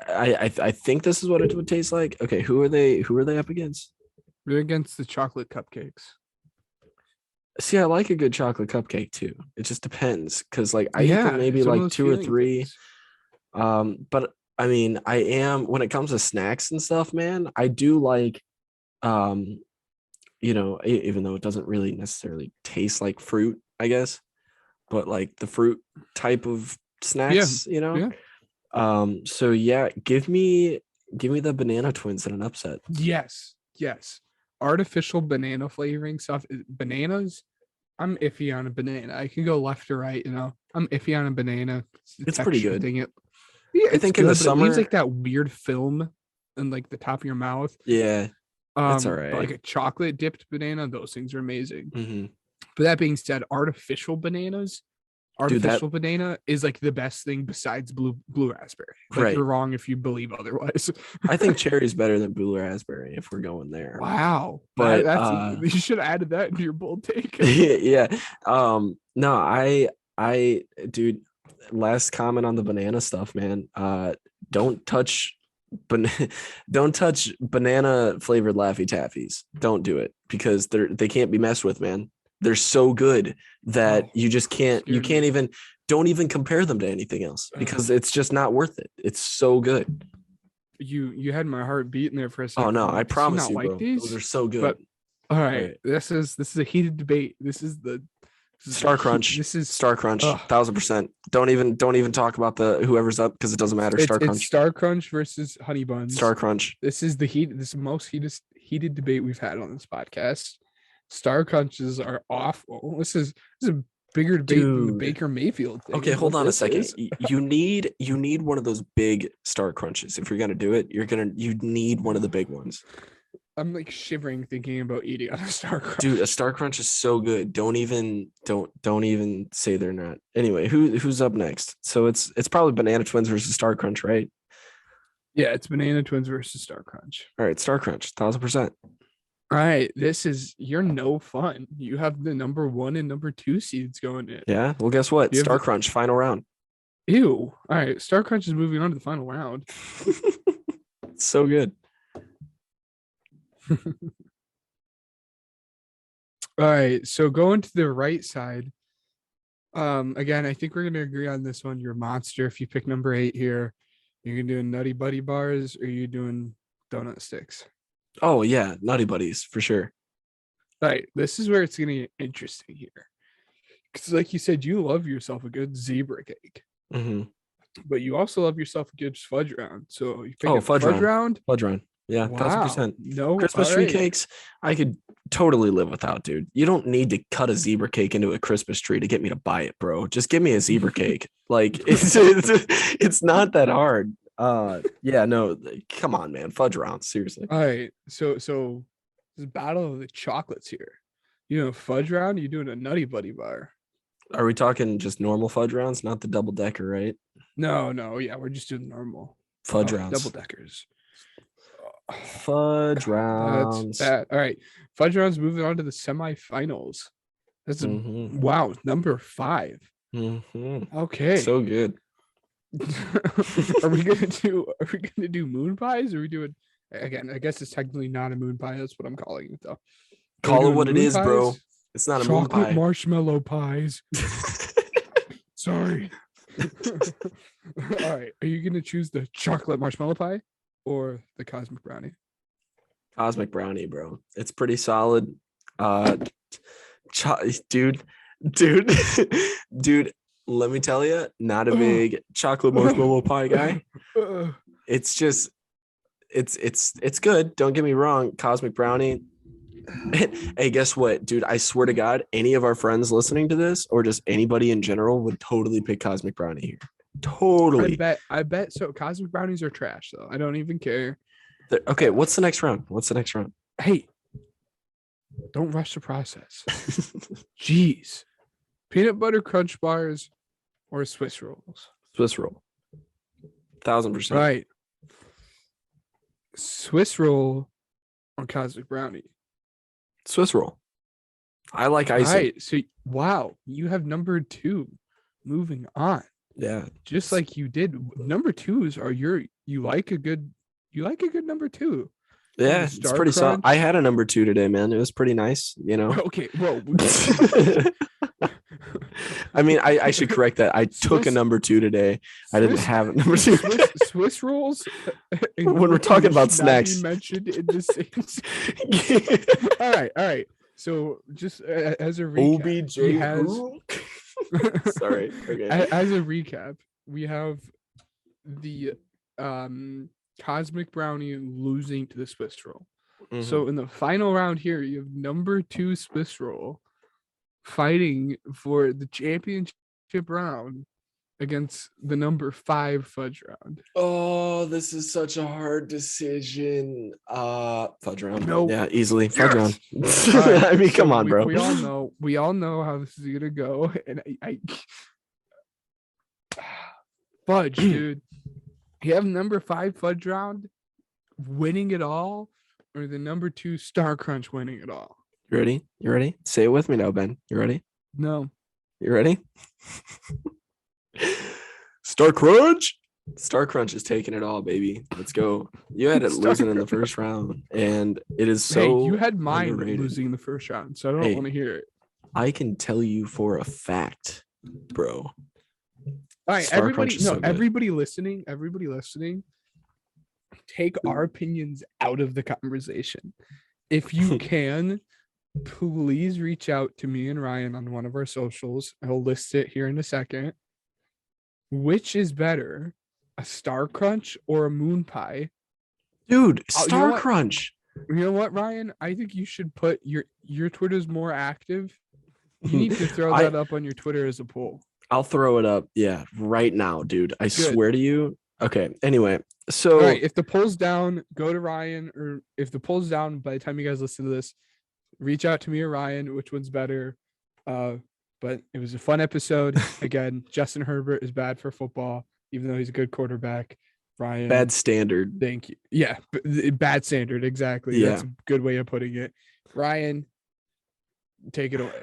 I think this is what it would taste like. Okay, who are they up against? We're against the chocolate cupcakes. See, I like a good chocolate cupcake too. It just depends, because like I eat them maybe it's one of like those 2 or feeling 3. things. But I mean, I am when it comes to snacks and stuff, man. I do like, um, even though it doesn't really necessarily taste like fruit, I guess, but like the fruit type of Yeah, snacks, yeah. So yeah, give me the banana twins in an upset. Yes, yes. Artificial banana flavoring stuff. Bananas, I'm iffy on a banana. I can go left or right, I'm iffy on a banana. It's the It's pretty texture good. thing. Yeah, I it's think in the good, but it leaves summer, like that weird film in like the top of your mouth. yeah, it's all But like right. a chocolate dipped banana, those things are amazing. Hmm. But that being said, Dude, that artificial banana is like the best thing besides blue raspberry. Like right. you're wrong if you believe otherwise. I think cherry's better than blue raspberry if we're going there. Wow, But that's you should have added that into your bold take. yeah. No, dude, last comment on the banana stuff, man. Don't touch ban- don't touch banana flavored Laffy Taffies. Don't do it because they can't be messed with, man. They're so good that Oh, you just scared me. even don't even compare them to anything else because it's just not worth it. It's so good. You had my heart beating there for a Oh second. no, I'm I like, does he promise not you, like bro. Those these? are so good. But all All right, right. this is a heated debate. Star Crunch. This is Star Crunch. uh, 1000%. Don't even talk about the whoever's up because it doesn't matter. Star it's Crunch. Star Crunch versus Honey Star Buns. Crunch. This is the most heated debate we've had on this podcast. Star Crunches are awful. This is a bigger debate than the Dude. Baker Mayfield thing. Okay, Is hold what on a this second. is. You need one of those big Star Crunches. If you're gonna do it, you need one of the big ones. I'm like shivering thinking about eating on a Star Crunch. Dude, a Star Crunch is so good. Don't even say they're not. Anyway, who's up next? So it's probably Banana Twins versus Star Crunch, right? Yeah, it's Banana Twins versus Star Crunch. All right, Star Crunch, 1000%. All right, you're no fun. You have the number 1 and number 2 seeds going in. Yeah. Well, guess what? You have Star Crunch, final round. Ew. All right, Star Crunch is moving on to the final round. So good. All right, so going to the right side. Again, I think we're gonna agree on this one. You're a monster if you pick number 8 here. You're gonna do Nutty Buddy bars, or you doing donut sticks? Oh yeah, Nutty Buddies for sure. All right, this is where it's gonna get interesting here, because like you said, you love yourself a good zebra cake, Mm-hmm. but you also love yourself a good fudge round. So you pick Oh, a fudge round. Fudge round. Yeah, Wow. 1000%. No, Christmas all tree right. cakes, I could totally live without, dude. You don't need to cut a zebra cake into a Christmas tree to get me to buy it, bro. Just give me a zebra cake. Like it's not that hard. Yeah, no, come on, man. Fudge round, seriously. All right. So this battle of the chocolates here. You know, fudge round, you doing a Nutty Buddy bar. Are we talking just normal fudge rounds, not the double decker, right? No, yeah, we're just doing normal Fudge rounds. double deckers. Fudge That's rounds. that. All right. Fudge rounds moving on to the semifinals. That's Mhm. wow, number 5. Mhm. Okay. So good. are we gonna do moon pies? Or are we doing again? I guess it's technically not a moon pie. That's what I'm calling it though. Are we Call it doing what it moon is, bro. pies? It's not a moon Chocolate pie. marshmallow pies. Sorry. All right. Are you gonna choose the chocolate marshmallow pie or the cosmic brownie? Cosmic brownie, bro. It's pretty solid. Dude, dude. Let me tell you, not a big chocolate marshmallow pie guy. It's just, it's good. Don't get me wrong. Cosmic brownie. Hey, guess what, dude? I swear to God, any of our friends listening to this, or just anybody in general, would totally pick cosmic brownie here. Totally. I bet so. Cosmic brownies are trash, though. I don't even care. Okay, what's the next round? Hey, don't rush the process. Jeez. Peanut butter crunch bars or Swiss rolls? Swiss roll. 1000%. Right. Swiss roll or cosmic brownie? Swiss roll. I like icing. Right. So wow, you have number 2. Moving on. Yeah. Just like you did. Number 2s are you like a good number 2. Yeah, it's Star pretty solid. Crunch. I had a number 2 today, man. It was pretty nice, you know. Okay, whoa. I mean, I should correct that. I took a number 2 today. I didn't have a number 2. Swiss rolls. When we're talking about snacks, mentioned in the same. All right. So just as a recap, Sorry. Okay. As a recap, we have the Cosmic Brownie losing to the Swiss roll. Mm-hmm. So in the final round here, you have number 2 Swiss roll fighting for the championship round against the number 5 fudge round. Oh, this is such a hard decision. Fudge round. Nope. Yeah, easily. Fudge round. Right, I mean, come on, bro. We all know how this is gonna go. And I fudge, dude. You have number 5 fudge round winning it all, or the number 2 Star Crunch winning it all. You ready? You ready? Say it with me now, Ben. You ready? No. You ready? Star Crunch. Star Crunch is taking it all, baby. Let's go. You had it losing in the first round, and it is so. Hey, you had mine losing in the first round, so I don't want to hear it. I can tell you for a fact, bro. All right, everybody listening, take our opinions out of the conversation. If you can, please reach out to me and Ryan on one of our socials. I'll list it here in a second. Which is better, a Star Crunch or a Moon Pie? Dude, Star Crunch. You know what, Ryan? I think you should put your Twitter's more active. You need to throw that up on your Twitter as a poll. I'll throw it up. Yeah, right now, dude. I swear to you. Okay. Anyway, so all right, if the poll's down, go to Ryan, or if the poll's down by the time you guys listen to this, reach out to me or Ryan, which one's better. But it was a fun episode. Again, Justin Herbert is bad for football, even though he's a good quarterback. Ryan, bad standard. Thank you. Yeah, bad standard. Exactly. Yeah. That's a good way of putting it. Ryan, take it away.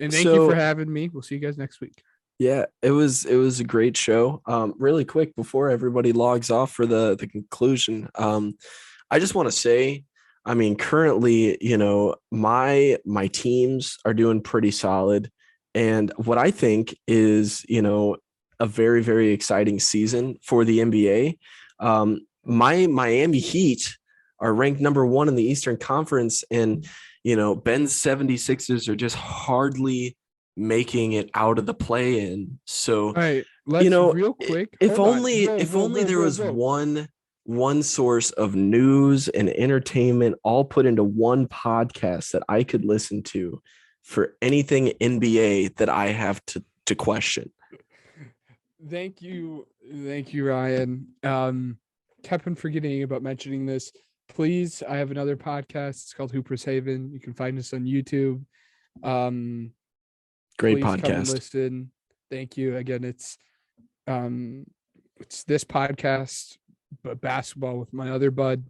And thank you for having me. We'll see you guys next week. Yeah, it was a great show. Really quick before everybody logs off for the conclusion, I just want to say, I mean, currently, you know, my teams are doing pretty solid, and what I think is, you know, a very, very exciting season for the NBA. My Miami Heat are ranked number 1 in the Eastern Conference, and you know, Ben's 76ers are just hardly making it out of the play-in. So, all right, let's, you know, real quick, if only there was one source of news and entertainment all put into one podcast that I could listen to for anything NBA that I have to question. Thank you, Ryan. Kept on forgetting about mentioning this. Please, I have another podcast. It's called Hooper's Haven. You can find us on YouTube. Great please podcast. Come and listen. Thank you. Again, it's this podcast, but basketball with my other bud.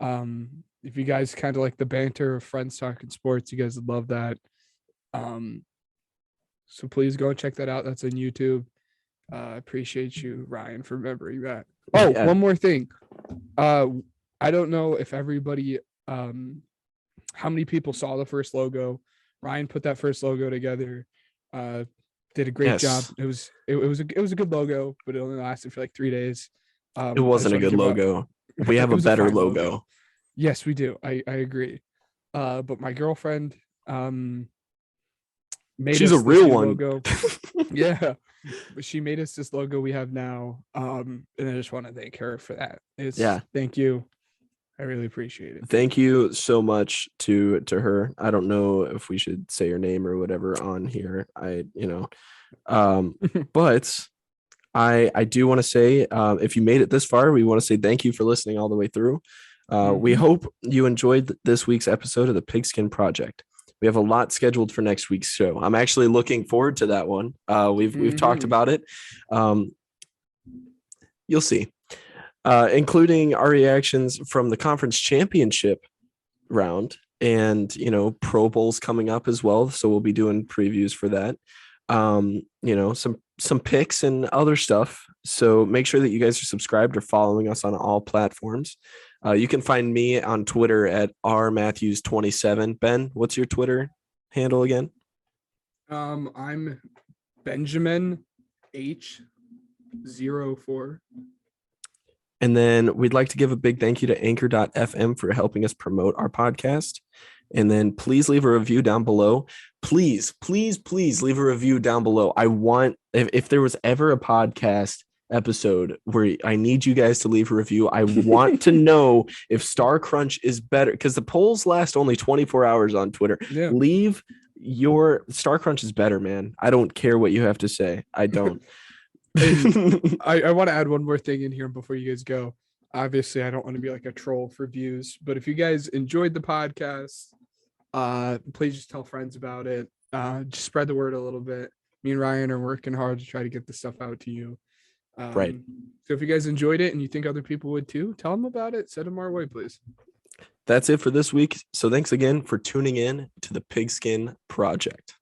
If you guys kind of like the banter of friends talking sports, you guys would love that. So please go and check that out. That's on YouTube. Appreciate you, Ryan, for remembering that. Oh, yeah. One more thing. I don't know if everybody, how many people saw the first logo. Ryan put that first logo together. Did a great job. It was a good logo, but it only lasted for like 3 days. It wasn't a good logo. We have a better logo. Yes, we do. I agree. But my girlfriend made she's us a real one. Logo. Yeah. But she made us this logo we have now. And I just want to thank her for that. Thank you. I really appreciate it. Thank you so much to her. I don't know if we should say her name or whatever on here. But I do want to say, if you made it this far, we want to say thank you for listening all the way through. We hope you enjoyed this week's episode of the Pigskin Project. We have a lot scheduled for next week's show. I'm actually looking forward to that one. We've talked about it. You'll see. Including our reactions from the conference championship round, and you know, Pro Bowls coming up as well. So we'll be doing previews for that. You know, some picks and other stuff. So make sure that you guys are subscribed or following us on all platforms. You can find me on Twitter at rmatthews27. Ben, what's your Twitter handle again? I'm Benjamin H04. And then we'd like to give a big thank you to Anchor.fm for helping us promote our podcast. And then please leave a review down below. Please leave a review down below. I want, if there was ever a podcast episode where I need you guys to leave a review, I want to know if Star Crunch is better, because the polls last only 24 hours on Twitter. Yeah. Leave your Star Crunch is better, man. I don't care what you have to say. I don't. I want to add one more thing in here before you guys go. Obviously, I don't want to be like a troll for views, but if you guys enjoyed the podcast, please just tell friends about it. Just spread the word a little bit. Me and Ryan are working hard to try to get this stuff out to you. Right. So if you guys enjoyed it and you think other people would too, tell them about it. Send them our way, please. That's it for this week. So thanks again for tuning in to the Pigskin Project.